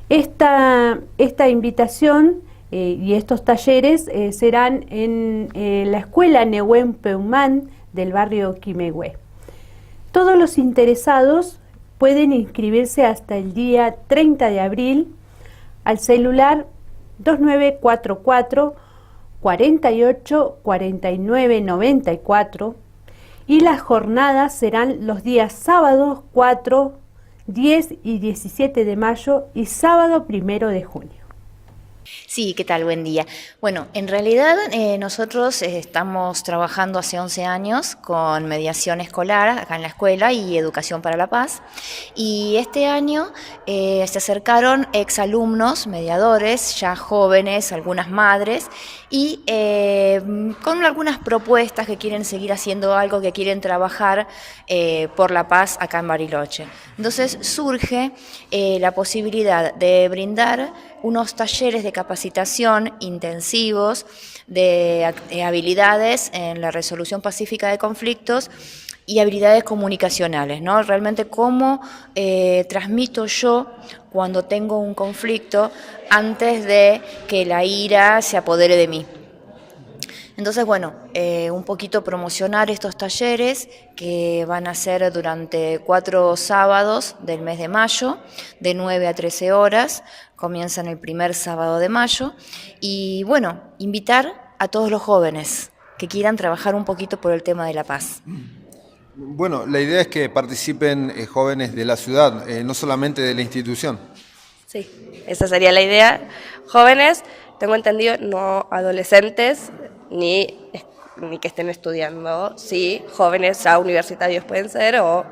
Esta invitación y estos talleres serán en la escuela Nehuen Peumán del barrio Quimehue. Todos los interesados pueden inscribirse hasta el día 30 de abril al celular 2944 48 49 94, y las jornadas serán los días sábados 4, 10 y 17 de mayo y sábado 1 de junio. Sí, ¿qué tal? Buen día. Bueno, en realidad nosotros estamos trabajando hace 11 años con mediación escolar acá en la escuela y educación para la paz, y este año se acercaron exalumnos, mediadores, ya jóvenes, algunas madres, y con algunas propuestas que quieren seguir haciendo algo, que quieren trabajar por la paz acá en Bariloche. Entonces surge la posibilidad de brindar unos talleres de capacitación intensivos de habilidades en la resolución pacífica de conflictos y habilidades comunicacionales, ¿no? Realmente cómo transmito yo cuando tengo un conflicto antes de que la ira se apodere de mí. Entonces, bueno, un poquito promocionar estos talleres que van a ser durante 4 sábados del mes de mayo, de 9 a 13 horas, comienzan el primer sábado de mayo, y bueno, invitar a todos los jóvenes que quieran trabajar un poquito por el tema de la paz. Bueno, la idea es que participen jóvenes de la ciudad, no solamente de la institución. Sí. esa sería la idea. Jóvenes, tengo entendido, no adolescentes ni que estén estudiando. Sí, jóvenes ya universitarios pueden ser o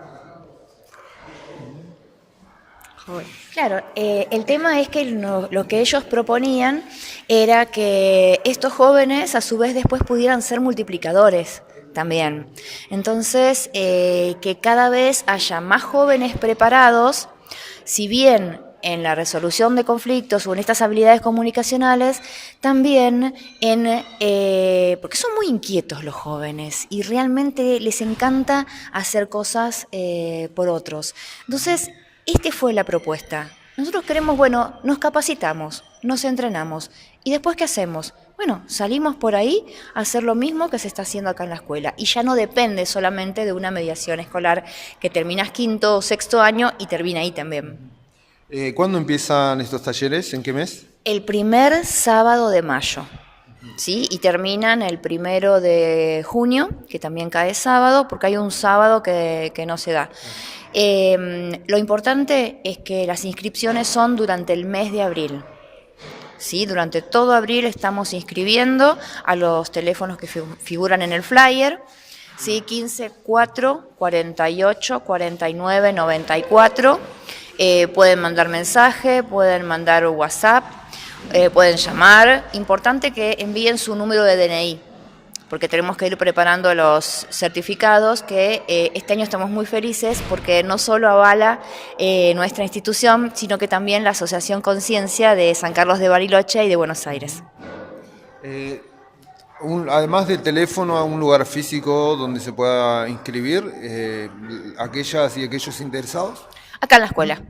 jóvenes. Claro, el tema es que lo que ellos proponían era que estos jóvenes a su vez después pudieran ser multiplicadores también. Entonces, que cada vez haya más jóvenes preparados, si bien en la resolución de conflictos o en estas habilidades comunicacionales, también porque son muy inquietos los jóvenes y realmente les encanta hacer cosas por otros. Entonces, esta fue la propuesta. Nosotros queremos, bueno, nos capacitamos, nos entrenamos y después ¿qué hacemos? Bueno, salimos por ahí a hacer lo mismo que se está haciendo acá en la escuela y ya no depende solamente de una mediación escolar que terminas 5º o 6º año y termina ahí también. ¿Cuándo empiezan estos talleres? ¿En qué mes? El primer sábado de mayo, ¿sí? Y terminan el 1 de junio, que también cae sábado, porque hay un sábado que no se da. Lo importante es que las inscripciones son durante el mes de abril. ¿Sí? Durante todo abril estamos inscribiendo a los teléfonos que figuran en el flyer, ¿sí? 15 4 48 49 94. Pueden mandar mensaje, pueden mandar WhatsApp, pueden llamar. Importante que envíen su número de DNI, porque tenemos que ir preparando los certificados que este año estamos muy felices porque no solo avala nuestra institución, sino que también la Asociación Conciencia de San Carlos de Bariloche y de Buenos Aires. Además del teléfono, a un lugar físico donde se pueda inscribir aquellas y aquellos interesados. Acá en la escuela.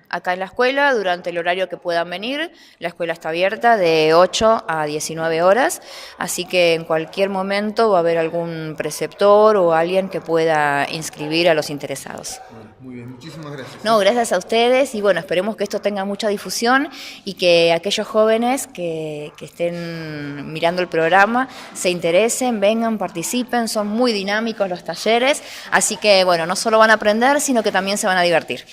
Acá en la escuela, durante el horario que puedan venir, la escuela está abierta de 8 a 19 horas, así que en cualquier momento va a haber algún preceptor o alguien que pueda inscribir a los interesados. Muy bien, muchísimas gracias. No, gracias a ustedes y bueno, esperemos que esto tenga mucha difusión y que aquellos jóvenes que estén mirando el programa se interesen, vengan, participen, son muy dinámicos los talleres, así que bueno, no solo van a aprender, sino que también se van a divertir.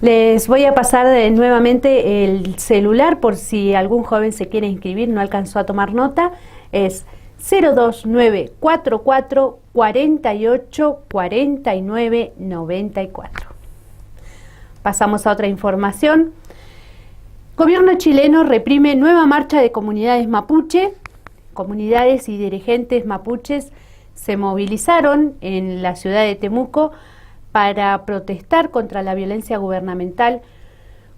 Les voy a pasar nuevamente el celular por si algún joven se quiere inscribir, no alcanzó a tomar nota. Es 02944 48 49 94. Pasamos a otra información. Gobierno chileno reprime nueva marcha de comunidades mapuche. Comunidades y dirigentes mapuches se movilizaron en la ciudad de Temuco para protestar contra la violencia gubernamental,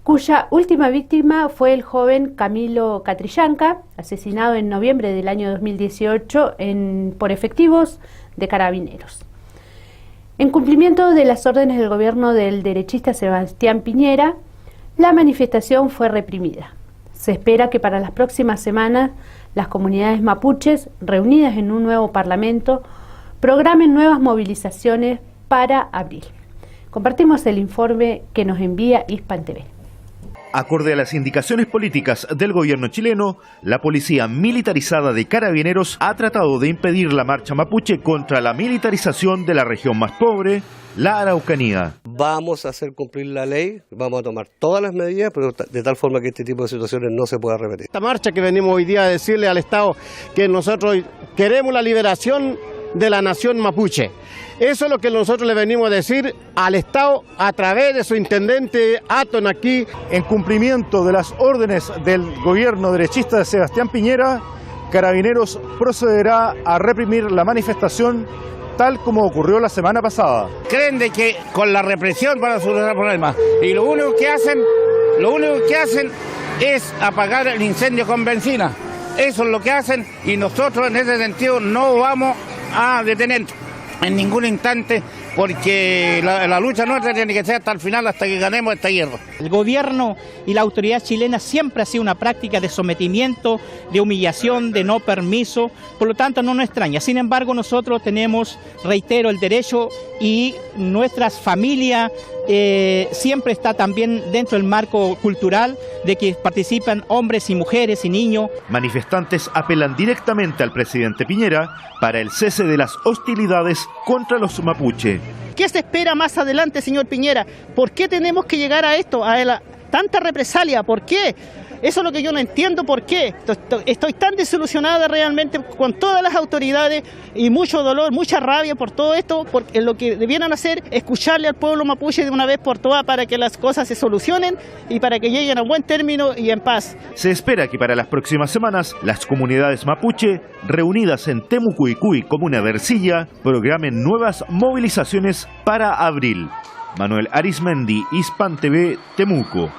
cuya última víctima fue el joven Camilo Catrillanca, asesinado en noviembre del año 2018 por efectivos de Carabineros. En cumplimiento de las órdenes del gobierno del derechista Sebastián Piñera, la manifestación fue reprimida. Se espera que para las próximas semanas las comunidades mapuches, reunidas en un nuevo parlamento, programen nuevas movilizaciones para abril. Compartimos el informe que nos envía Hispan TV. Acorde a las indicaciones políticas del gobierno chileno, la policía militarizada de Carabineros ha tratado de impedir la marcha mapuche contra la militarización de la región más pobre, la Araucanía. Vamos a hacer cumplir la ley, vamos a tomar todas las medidas, pero de tal forma que este tipo de situaciones no se pueda repetir. Esta marcha que venimos hoy día a decirle al Estado que nosotros queremos la liberación de la nación mapuche. Eso es lo que nosotros le venimos a decir al Estado a través de su intendente Aton aquí. En cumplimiento de las órdenes del gobierno derechista de Sebastián Piñera, Carabineros procederá a reprimir la manifestación tal como ocurrió la semana pasada. Creen de que con la represión van a solucionar problemas y lo único que hacen es apagar el incendio con benzina. Eso es lo que hacen y nosotros en ese sentido no vamos a detener en ningún instante porque la lucha nuestra tiene que ser hasta el final, hasta que ganemos esta guerra. El gobierno y la autoridad chilena siempre ha sido una práctica de sometimiento, de humillación, de no permiso, por lo tanto no nos extraña. Sin embargo, nosotros tenemos, reitero, el derecho y nuestras familias siempre está también dentro del marco cultural de que participan hombres y mujeres y niños. Manifestantes apelan directamente al presidente Piñera para el cese de las hostilidades contra los mapuche. ¿Qué se espera más adelante, señor Piñera? ¿Por qué tenemos que llegar a esto, a tanta represalia? ¿Por qué? Eso es lo que yo no entiendo, ¿por qué? Estoy tan desilusionada realmente con todas las autoridades y mucho dolor, mucha rabia por todo esto, porque lo que debieran hacer es escucharle al pueblo mapuche de una vez por todas para que las cosas se solucionen y para que lleguen a buen término y en paz. Se espera que para las próximas semanas las comunidades mapuche reunidas en Temucuicuy, comuna de Ercilla, programen nuevas movilizaciones para abril. Manuel Arismendi, Hispan TV, Temuco.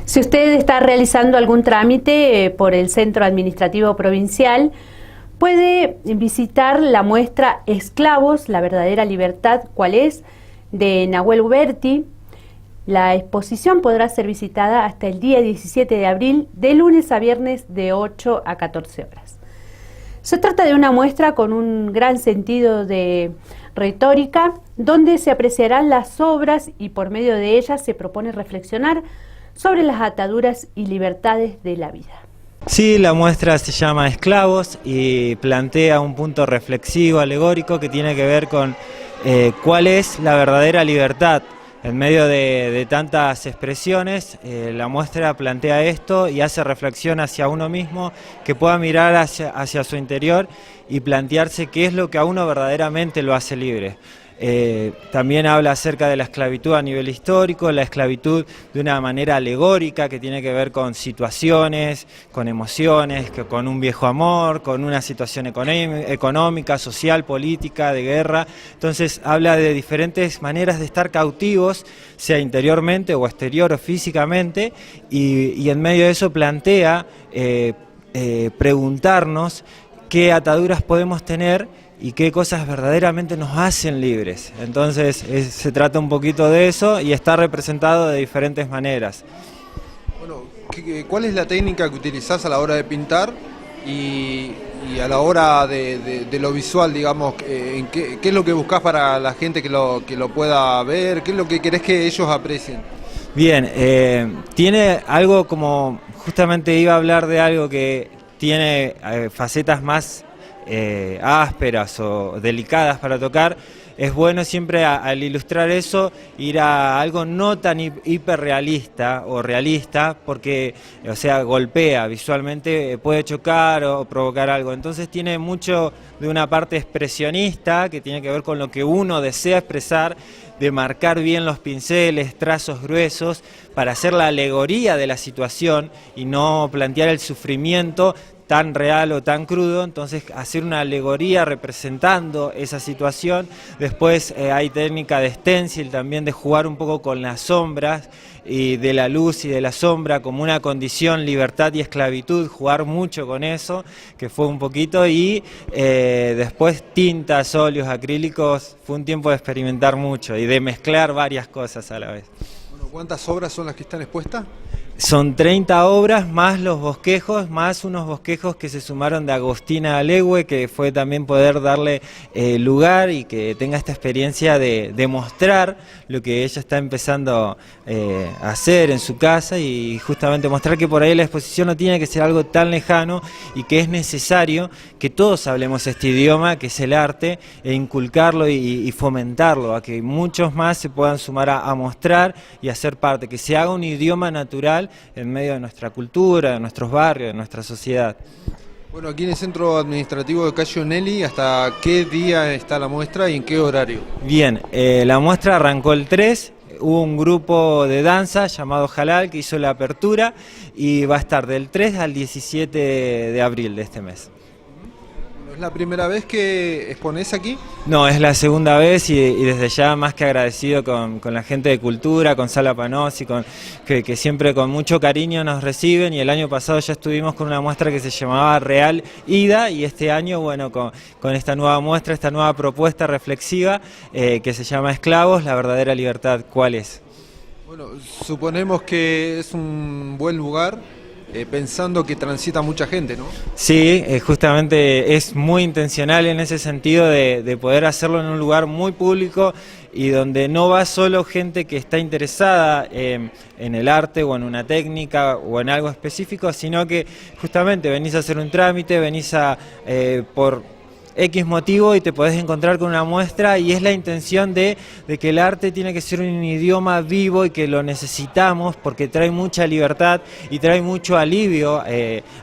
Si usted está realizando algún trámite por el Centro Administrativo Provincial, puede visitar la muestra Esclavos, la verdadera libertad, ¿cuál es?, de Nahuel Huberti. La exposición podrá ser visitada hasta el día 17 de abril, de lunes a viernes, de 8 a 14 horas. Se trata de una muestra con un gran sentido de retórica, donde se apreciarán las obras y por medio de ellas se propone reflexionar sobre las ataduras y libertades de la vida. Sí, la muestra se llama Esclavos y plantea un punto reflexivo, alegórico, que tiene que ver con cuál es la verdadera libertad. En medio de tantas expresiones, la muestra plantea esto y hace reflexión hacia uno mismo, que pueda mirar hacia su interior y plantearse qué es lo que a uno verdaderamente lo hace libre. También habla acerca de la esclavitud a nivel histórico, la esclavitud de una manera alegórica que tiene que ver con situaciones, con emociones, con un viejo amor, con una situación económica, social, política, de guerra. Entonces habla de diferentes maneras de estar cautivos, sea interiormente o exterior o físicamente, y en medio de eso plantea preguntarnos qué ataduras podemos tener y qué cosas verdaderamente nos hacen libres. Entonces se trata un poquito de eso y está representado de diferentes maneras. Bueno, ¿cuál es la técnica que utilizás a la hora de pintar y a la hora de lo visual, digamos? ¿Qué es lo que buscás para la gente que lo pueda ver? ¿Qué es lo que querés que ellos aprecien? Bien, tiene algo como, justamente iba a hablar de algo que tiene facetas más ásperas o delicadas para tocar. Es bueno siempre al ilustrar eso ir a algo no tan hiperrealista o realista, porque, o sea, golpea visualmente, puede chocar o provocar algo. Entonces tiene mucho de una parte expresionista que tiene que ver con lo que uno desea expresar, de marcar bien los pinceles, trazos gruesos, para hacer la alegoría de la situación y no plantear el sufrimiento tan real o tan crudo. Entonces hacer una alegoría representando esa situación. Después hay técnica de stencil también, de jugar un poco con las sombras y de la luz y de la sombra como una condición, libertad y esclavitud, jugar mucho con eso, que fue un poquito, y después tintas, óleos, acrílicos. Fue un tiempo de experimentar mucho y de mezclar varias cosas a la vez. Bueno, ¿cuántas obras son las que están expuestas? Son 30 obras más los bosquejos, más unos bosquejos que se sumaron de Agostina Alegüe, que fue también poder darle lugar y que tenga esta experiencia de mostrar lo que ella está empezando a hacer en su casa, y justamente mostrar que por ahí la exposición no tiene que ser algo tan lejano y que es necesario que todos hablemos este idioma, que es el arte, e inculcarlo y fomentarlo, a que muchos más se puedan sumar a mostrar y a ser parte, que se haga un idioma natural en medio de nuestra cultura, de nuestros barrios, de nuestra sociedad. Bueno, aquí en el Centro Administrativo de Cayo Nelly, ¿hasta qué día está la muestra y en qué horario? Bien, la muestra arrancó el 3, hubo un grupo de danza llamado Halal que hizo la apertura y va a estar del 3 al 17 de abril de este mes. ¿Es la primera vez que exponés aquí? No, es la segunda vez y desde ya más que agradecido con la gente de Cultura, con Sala Panossi, que siempre con mucho cariño nos reciben, y el año pasado ya estuvimos con una muestra que se llamaba Real Ida, y este año, bueno, con esta nueva muestra, esta nueva propuesta reflexiva que se llama Esclavos, la verdadera libertad, ¿cuál es? Bueno, suponemos que es un buen lugar, pensando que transita mucha gente, ¿no? Sí, justamente es muy intencional en ese sentido de poder hacerlo en un lugar muy público y donde no va solo gente que está interesada en el arte o en una técnica o en algo específico, sino que justamente venís a hacer un trámite, venís por X motivo y te podés encontrar con una muestra, y es la intención de que el arte tiene que ser un idioma vivo y que lo necesitamos porque trae mucha libertad y trae mucho alivio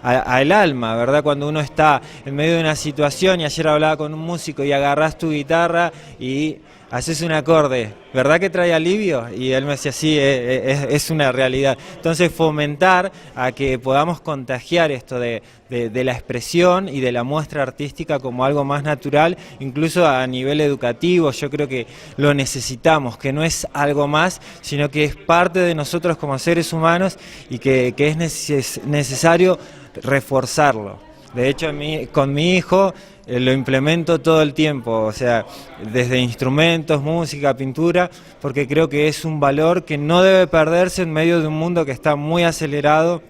al alma, ¿verdad? Cuando uno está en medio de una situación, y ayer hablaba con un músico y agarrás tu guitarra y haces un acorde, ¿verdad que trae alivio? Y él me decía, sí, es una realidad. Entonces fomentar a que podamos contagiar esto de la expresión y de la muestra artística como algo más natural, incluso a nivel educativo. Yo creo que lo necesitamos, que no es algo más, sino que es parte de nosotros como seres humanos, y que es necesario reforzarlo. De hecho, con mi hijo lo implemento todo el tiempo, o sea, desde instrumentos, música, pintura, porque creo que es un valor que no debe perderse en medio de un mundo que está muy acelerado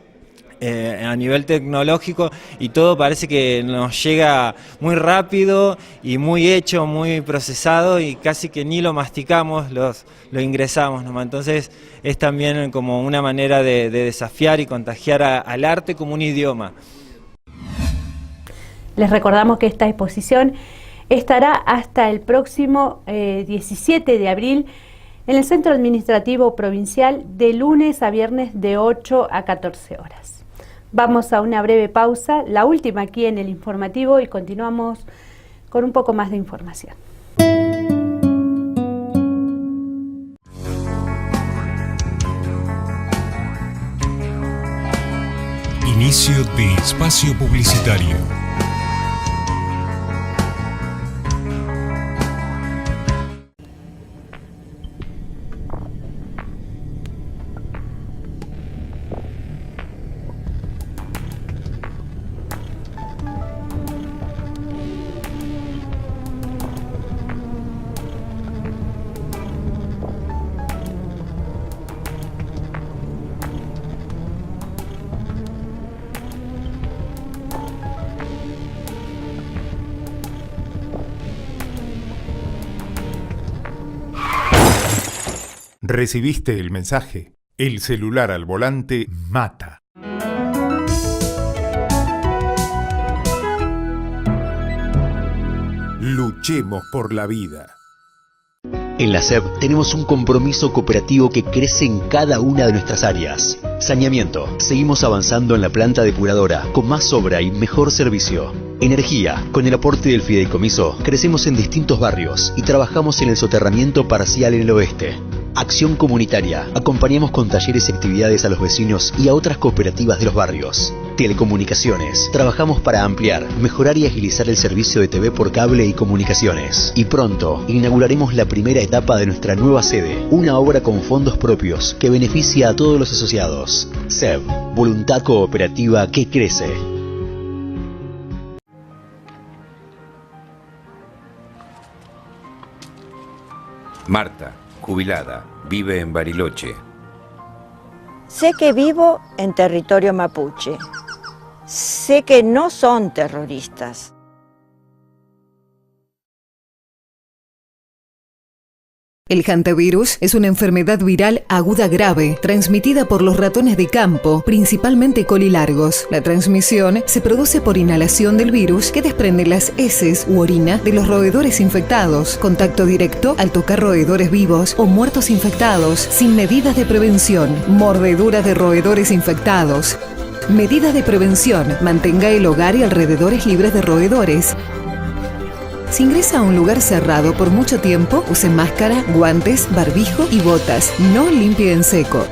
a nivel tecnológico, y todo parece que nos llega muy rápido y muy hecho, muy procesado, y casi que ni lo masticamos, lo ingresamos nomás. Entonces es también como una manera de desafiar y contagiar al arte como un idioma. Les recordamos que esta exposición estará hasta el próximo 17 de abril en el Centro Administrativo Provincial, de lunes a viernes de 8 a 14 horas. Vamos a una breve pausa, la última aquí en el informativo, y continuamos con un poco más de información. Inicio de espacio publicitario. ¿Recibiste el mensaje? El celular al volante mata. Luchemos por la vida. En la SEB tenemos un compromiso cooperativo que crece en cada una de nuestras áreas. Saneamiento. Seguimos avanzando en la planta depuradora con más obra y mejor servicio. Energía. Con el aporte del fideicomiso, crecemos en distintos barrios y trabajamos en el soterramiento parcial en el oeste. Acción comunitaria. Acompañamos con talleres y actividades a los vecinos y a otras cooperativas de los barrios. Telecomunicaciones. Trabajamos para ampliar, mejorar y agilizar el servicio de TV por cable y comunicaciones. Y pronto inauguraremos la primera etapa de nuestra nueva sede, una obra con fondos propios que beneficia a todos los asociados. SEB, voluntad cooperativa que crece. Marta, jubilada, vive en Bariloche. Sé que vivo en territorio mapuche. Sé que no son terroristas. El hantavirus es una enfermedad viral aguda grave, transmitida por los ratones de campo, principalmente colilargos. La transmisión se produce por inhalación del virus que desprende las heces u orina de los roedores infectados, contacto directo al tocar roedores vivos o muertos infectados, sin medidas de prevención, mordedura de roedores infectados. Medida de prevención: mantenga el hogar y alrededores libres de roedores. Si ingresa a un lugar cerrado por mucho tiempo, use máscara, guantes, barbijo y botas. No limpie en seco.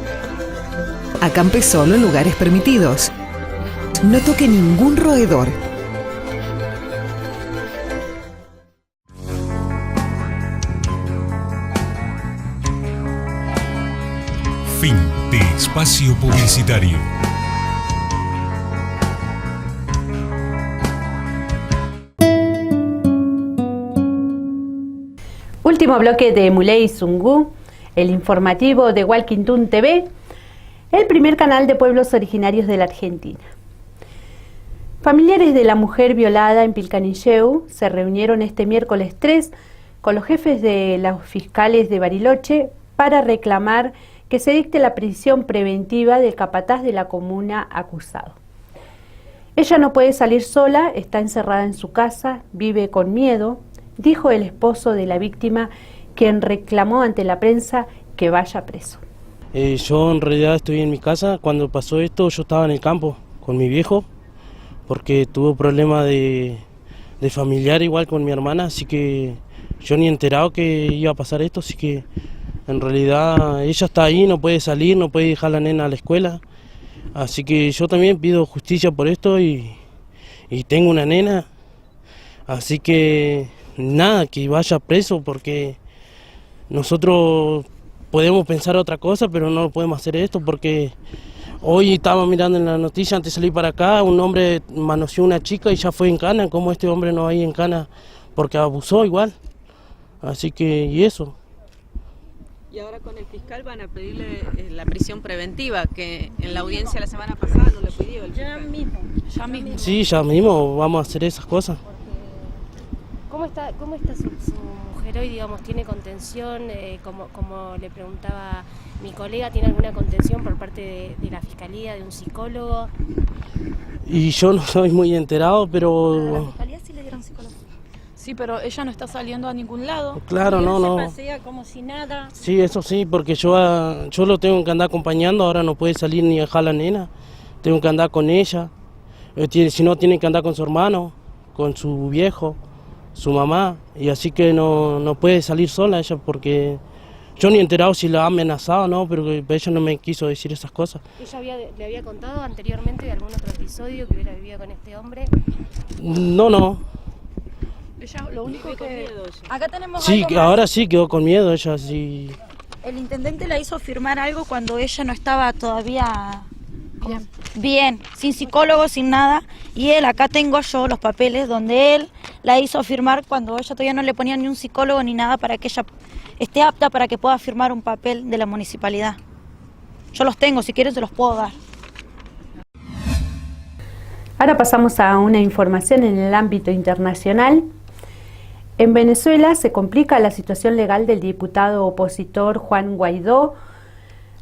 Acampe solo en lugares permitidos. No toque ningún roedor. Fin de espacio publicitario. Último bloque de Muley Zungu, el informativo de Walkintún TV, el primer canal de pueblos originarios de la Argentina. Familiares de la mujer violada en Pilcanilleu se reunieron este miércoles 3 con los jefes de los fiscales de Bariloche para reclamar que se dicte la prisión preventiva del capataz de la comuna acusado. Ella no puede salir sola, está encerrada en su casa, vive con miedo, dijo el esposo de la víctima, quien reclamó ante la prensa que vaya preso. Yo en realidad estoy en mi casa. Cuando pasó esto yo estaba en el campo con mi viejo, porque tuvo problemas de familiar igual con mi hermana, así que yo ni enterado que iba a pasar esto, así que en realidad ella está ahí, no puede salir, no puede dejar a la nena a la escuela, así que yo también pido justicia por esto y tengo una nena, así que nada, que vaya preso, porque nosotros podemos pensar otra cosa, pero no podemos hacer esto, porque hoy estaba mirando en la noticia, antes de salir para acá, un hombre manoseó a una chica y ya fue en cana. ¿Cómo este hombre no va a ir en cana? Porque abusó igual. Así que, y eso. Y ahora con el fiscal van a pedirle la prisión preventiva, que en la audiencia la semana pasada no le pidió el fiscal. Ya mismo. Sí, ya mismo vamos a hacer esas cosas. ¿Cómo está su mujer hoy, digamos? ¿Tiene contención? Como le preguntaba mi colega, ¿tiene alguna contención por parte de la fiscalía, de un psicólogo? Y yo no soy muy enterado, pero... ¿A la fiscalía sí le dieron psicólogo? Sí, pero ella no está saliendo a ningún lado. Claro, no. Se pasea como si nada. Sí, eso sí, porque yo lo tengo que andar acompañando, ahora no puede salir ni dejar a la nena. Tengo que andar con ella. Si no, tiene que andar con su hermano, con su viejo, su mamá, y así que no puede salir sola ella, porque yo ni he enterado si la ha amenazado o no, pero ella no me quiso decir esas cosas. ¿Ella le había contado anteriormente de algún otro episodio que hubiera vivido con este hombre? No. Ella lo único que... Acá tenemos Sí, algo más. ahora sí quedó con miedo ella, sí. El intendente la hizo firmar algo cuando ella no estaba todavía bien, sin psicólogo, sin nada. Y él, acá tengo yo los papeles donde él la hizo firmar cuando ella todavía no le ponía ni un psicólogo ni nada para que ella esté apta para que pueda firmar un papel de la municipalidad. Yo los tengo, si quieren se los puedo dar. Ahora pasamos a una información en el ámbito internacional. En Venezuela se complica la situación legal del diputado opositor Juan Guaidó.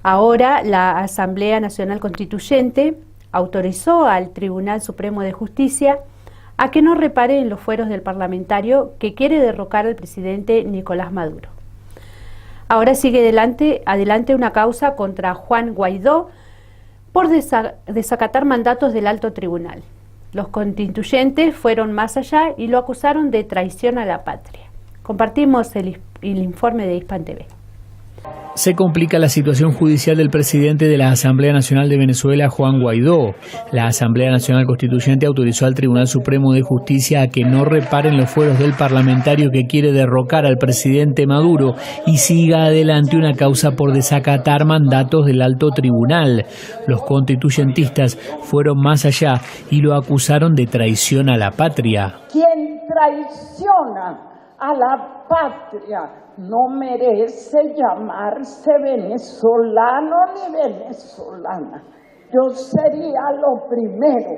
Ahora la Asamblea Nacional Constituyente autorizó al Tribunal Supremo de Justicia a que no repare en los fueros del parlamentario que quiere derrocar al presidente Nicolás Maduro. Ahora sigue adelante una causa contra Juan Guaidó por desacatar mandatos del alto tribunal. Los constituyentes fueron más allá y lo acusaron de traición a la patria. Compartimos el informe de Hispan TV. Se complica la situación judicial del presidente de la Asamblea Nacional de Venezuela, Juan Guaidó. La Asamblea Nacional Constituyente autorizó al Tribunal Supremo de Justicia a que no reparen los fueros del parlamentario que quiere derrocar al presidente Maduro y siga adelante una causa por desacatar mandatos del alto tribunal. Los constituyentistas fueron más allá y lo acusaron de traición a la patria. Quien traiciona a la patria no merece llamarse venezolano ni venezolana. Yo sería lo primero.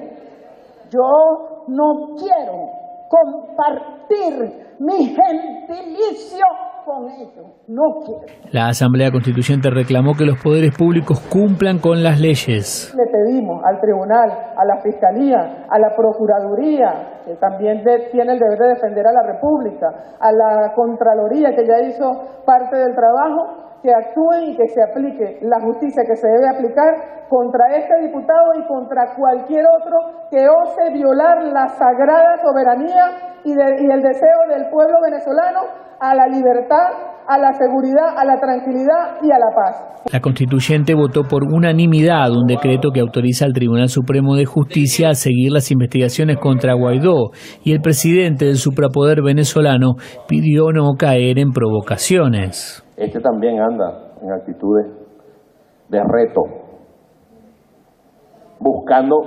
Yo no quiero compartir mi gentilicio con ellos. No quiero. La Asamblea Constituyente reclamó que los poderes públicos cumplan con las leyes. Le pedimos al tribunal, a la fiscalía, a la procuraduría, que también tiene el deber de defender a la República, a la Contraloría, que ya hizo parte del trabajo, que actúen y que se aplique la justicia que se debe aplicar contra este diputado y contra cualquier otro que ose violar la sagrada soberanía y el deseo del pueblo venezolano a la libertad, a la seguridad, a la tranquilidad y a la paz. La constituyente votó por unanimidad un decreto que autoriza al Tribunal Supremo de Justicia a seguir las investigaciones contra Guaidó, y el presidente del suprapoder venezolano pidió no caer en provocaciones. Este también anda en actitudes de reto, buscando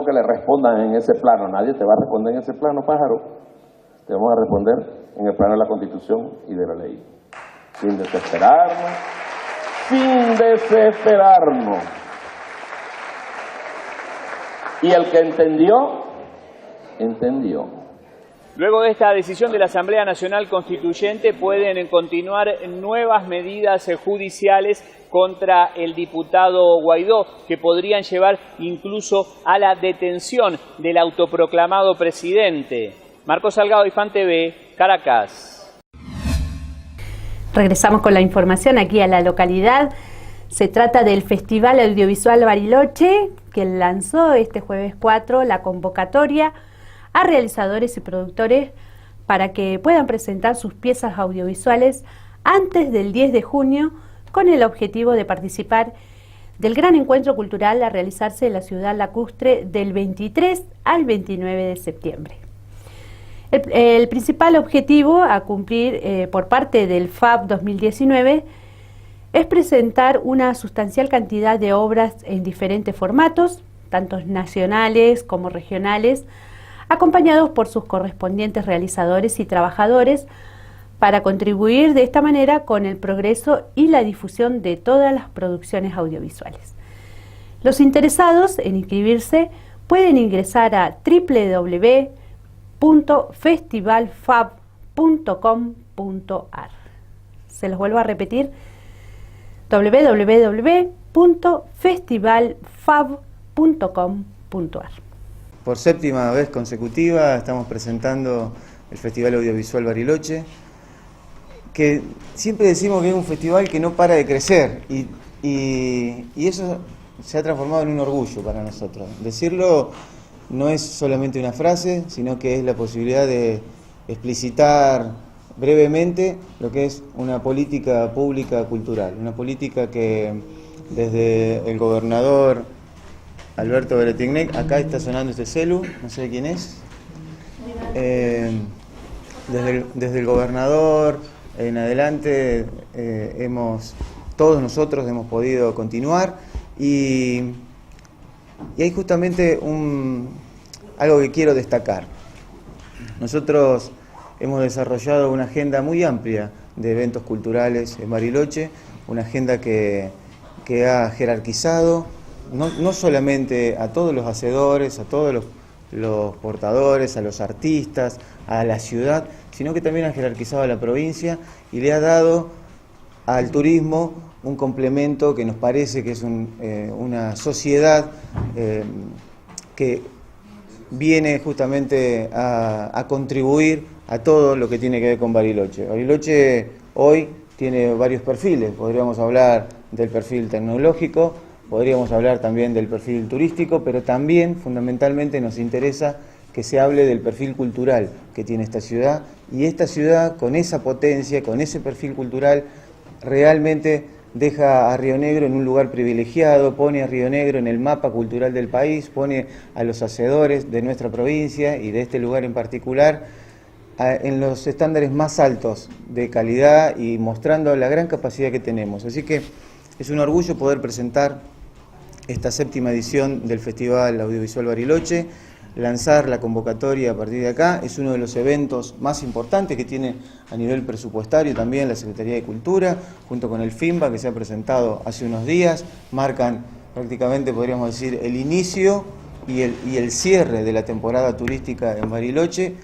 que le respondan en ese plano. Nadie te va a responder en ese plano, pájaro. Te vamos a responder en el plano de la Constitución y de la ley. Sin desesperarnos, Y el que entendió. Luego de esta decisión de la Asamblea Nacional Constituyente pueden continuar nuevas medidas judiciales contra el diputado Guaidó, que podrían llevar incluso a la detención del autoproclamado presidente. Marcos Salgado, IFAN TV, Caracas. Regresamos con la información aquí a la localidad. Se trata del Festival Audiovisual Bariloche, que lanzó este jueves 4 la convocatoria a realizadores y productores para que puedan presentar sus piezas audiovisuales antes del 10 de junio con el objetivo de participar del gran encuentro cultural a realizarse en la ciudad lacustre del 23 al 29 de septiembre. El principal objetivo a cumplir por parte del FAB 2019 es presentar una sustancial cantidad de obras en diferentes formatos, tanto nacionales como regionales, acompañados por sus correspondientes realizadores y trabajadores, para contribuir de esta manera con el progreso y la difusión de todas las producciones audiovisuales. Los interesados en inscribirse pueden ingresar a www.festivalfab.com.ar. Se los vuelvo a repetir, www.festivalfab.com.ar. Por séptima vez consecutiva estamos presentando el Festival Audiovisual Bariloche, que siempre decimos que es un festival que no para de crecer y eso se ha transformado en un orgullo para nosotros. Decirlo no es solamente una frase, sino que es la posibilidad de explicitar brevemente lo que es una política pública cultural, una política que desde el gobernador Alberto Beretignac, acá está sonando este celu, no sé quién es, desde el gobernador en adelante todos nosotros hemos podido continuar y hay justamente algo que quiero destacar. Nosotros hemos desarrollado una agenda muy amplia de eventos culturales en Bariloche, una agenda que ha jerarquizado no solamente a todos los hacedores, a todos los portadores, a los artistas, a la ciudad, sino que también ha jerarquizado a la provincia y le ha dado al turismo un complemento que nos parece que es una sociedad que viene justamente a contribuir a todo lo que tiene que ver con Bariloche. Bariloche hoy tiene varios perfiles, podríamos hablar del perfil tecnológico, podríamos hablar también del perfil turístico, pero también fundamentalmente nos interesa que se hable del perfil cultural que tiene esta ciudad, y esta ciudad con esa potencia, con ese perfil cultural, realmente deja a Río Negro en un lugar privilegiado, pone a Río Negro en el mapa cultural del país, pone a los hacedores de nuestra provincia y de este lugar en particular en los estándares más altos de calidad y mostrando la gran capacidad que tenemos. Así que es un orgullo poder presentar esta séptima edición del Festival Audiovisual Bariloche, lanzar la convocatoria a partir de acá. Es uno de los eventos más importantes que tiene a nivel presupuestario también la Secretaría de Cultura, junto con el FIMBA, que se ha presentado hace unos días, marcan prácticamente, podríamos decir, el inicio y el cierre de la temporada turística en Bariloche.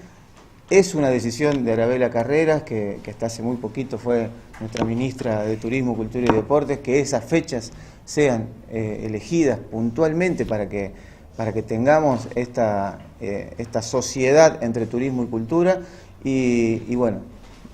Es una decisión de Arabela Carreras, que hasta hace muy poquito fue nuestra ministra de Turismo, Cultura y Deportes, que esas fechas sean elegidas puntualmente para que tengamos esta sociedad entre turismo y cultura y bueno,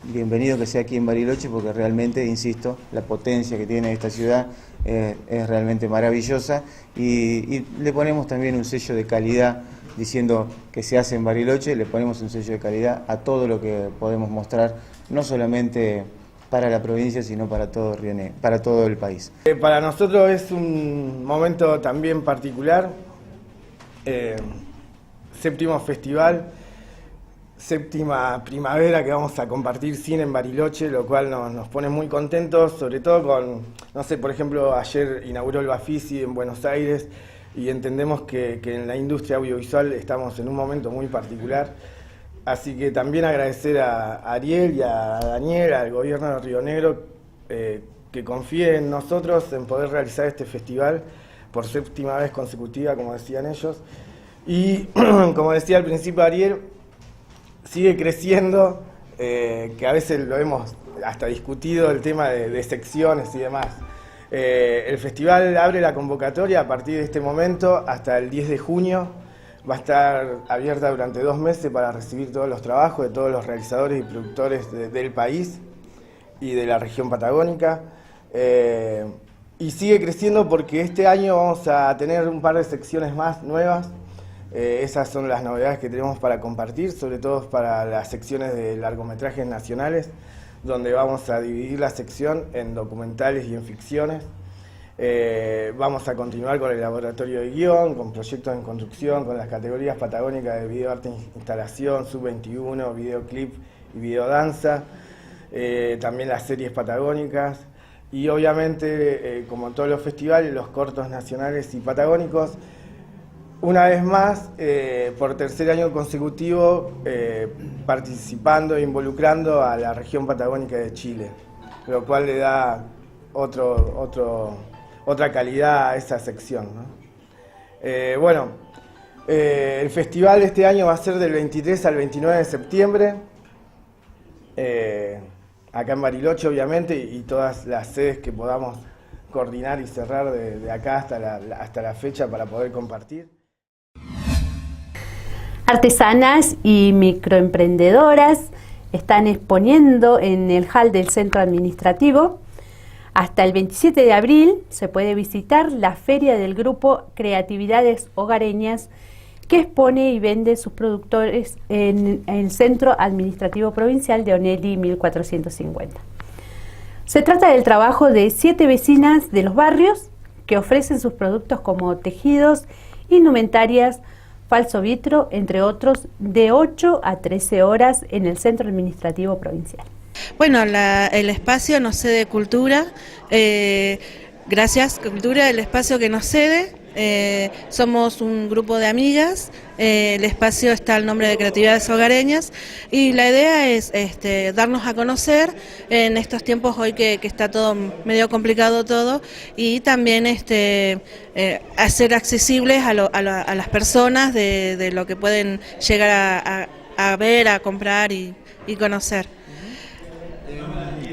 bienvenido que sea aquí en Bariloche, porque realmente, insisto, la potencia que tiene esta ciudad es realmente maravillosa y le ponemos también un sello de calidad diciendo que se hace en Bariloche, le ponemos un sello de calidad a todo lo que podemos mostrar, no solamente para la provincia, sino para todo Río Negro, para todo el país. Para nosotros es un momento también particular, séptimo festival, séptima primavera que vamos a compartir cine en Bariloche, lo cual nos pone muy contentos, sobre todo con, no sé, por ejemplo, ayer inauguró el Bafisi en Buenos Aires y entendemos que en la industria audiovisual estamos en un momento muy particular. Así que también agradecer a Ariel y a Daniel, al gobierno de Río Negro, que confíe en nosotros en poder realizar este festival por séptima vez consecutiva, como decían ellos. Y como decía al principio Ariel, sigue creciendo, que a veces lo hemos hasta discutido, el tema de secciones y demás. El festival abre la convocatoria a partir de este momento hasta el 10 de junio. Va a estar abierta durante 2 meses para recibir todos los trabajos de todos los realizadores y productores del país y de la región patagónica. Y sigue creciendo porque este año vamos a tener un par de secciones más nuevas. Esas son las novedades que tenemos para compartir, sobre todo para las secciones de largometrajes nacionales, donde vamos a dividir la sección en documentales y en ficciones. Vamos a continuar con el laboratorio de guión, con proyectos en construcción, con las categorías patagónicas de video, arte, instalación, sub-21, videoclip y videodanza, también las series patagónicas y obviamente, como en todos los festivales, los cortos nacionales y patagónicos. Una vez más, por tercer año consecutivo, participando e involucrando a la región patagónica de Chile, lo cual le da otra calidad a esa sección, ¿no? El festival este año va a ser del 23 al 29 de septiembre, acá en Bariloche obviamente, y todas las sedes que podamos coordinar y cerrar de acá hasta la fecha para poder compartir. Artesanas y microemprendedoras están exponiendo en el hall del centro administrativo. Hasta el 27 de abril se puede visitar la feria del grupo Creatividades Hogareñas, que expone y vende sus productores en el Centro Administrativo Provincial de Onelli 1450. Se trata del trabajo de 7 vecinas de los barrios que ofrecen sus productos como tejidos, indumentarias, falso vitro, entre otros, de 8 a 13 horas en el Centro Administrativo Provincial. Bueno, el espacio nos cede Cultura, gracias Cultura, el espacio que nos cede, somos un grupo de amigas, el espacio está al nombre de Creatividades Hogareñas y la idea es darnos a conocer en estos tiempos hoy que está todo medio complicado todo y también hacer accesibles a las personas de lo que pueden llegar a ver, a comprar y conocer.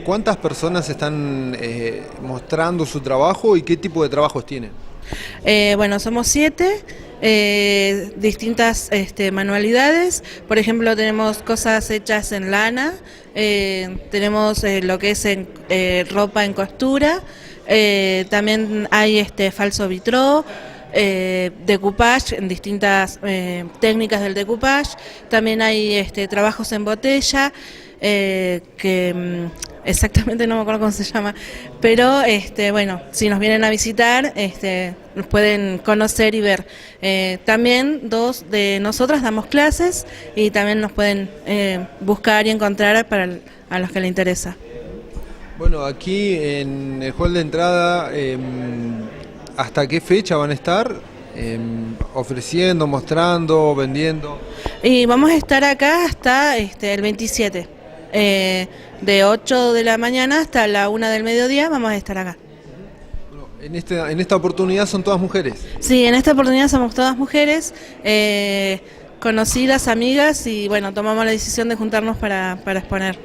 ¿Cuántas personas están mostrando su trabajo y qué tipo de trabajos tienen? Bueno, somos 7, distintas manualidades. Por ejemplo, tenemos cosas hechas en lana, tenemos lo que es ropa en costura, también hay falso vitró, decoupage, en distintas técnicas del decoupage. También hay trabajos en botella, que exactamente no me acuerdo cómo se llama, pero bueno, si nos vienen a visitar, nos pueden conocer y ver. También 2 de nosotras damos clases y también nos pueden buscar y encontrar a los que les interesa. Bueno, aquí en el hall de entrada, ¿hasta qué fecha van a estar ofreciendo, mostrando, vendiendo? Y vamos a estar acá hasta el 27. De 8 de la mañana hasta la 1 del mediodía vamos a estar acá. Bueno, en esta oportunidad son todas mujeres. Sí, en esta oportunidad somos todas mujeres, conocidas, amigas y bueno, tomamos la decisión de juntarnos para exponer.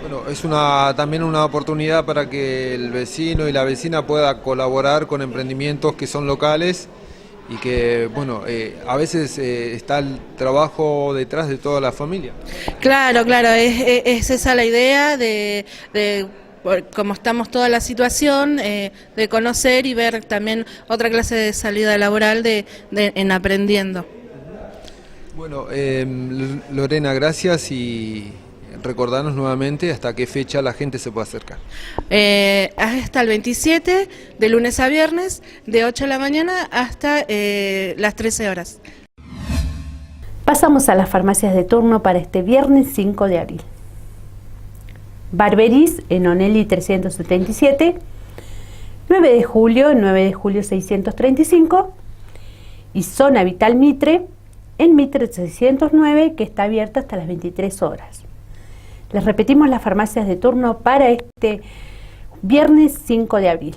Bueno, es también una oportunidad para que el vecino y la vecina pueda colaborar con emprendimientos que son locales y que, bueno, a veces está el trabajo detrás de toda la familia. Claro, es esa la idea de como estamos toda la situación, de conocer y ver también otra clase de salida laboral en aprendiendo. Bueno, Lorena, gracias y recordarnos nuevamente hasta qué fecha la gente se puede acercar. Hasta el 27, de lunes a viernes, de 8 de la mañana hasta las 13 horas. Pasamos a las farmacias de turno para este viernes 5 de abril. Barberis en Onelli 377, 9 de julio 635 y Zona Vital Mitre en Mitre 609, que está abierta hasta las 23 horas. Les repetimos las farmacias de turno para este viernes 5 de abril.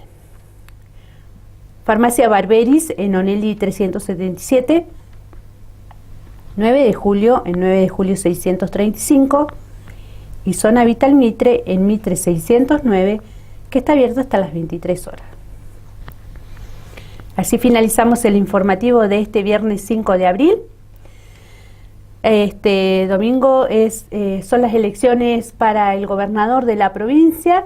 Farmacia Barberis en Onelli 377, 9 de julio en 9 de julio 635 y zona Vital Mitre en Mitre 609, que está abierto hasta las 23 horas. Así finalizamos el informativo de este viernes 5 de abril. Este domingo son las elecciones para el gobernador de la provincia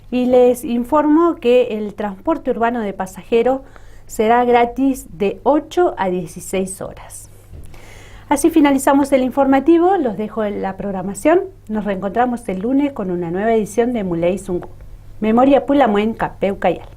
y les informo que el transporte urbano de pasajeros será gratis de 8 a 16 horas. Así finalizamos el informativo, los dejo en la programación. Nos reencontramos el lunes con una nueva edición de Muley Zungu. Memoria Pulamuen, Capeu Cayal.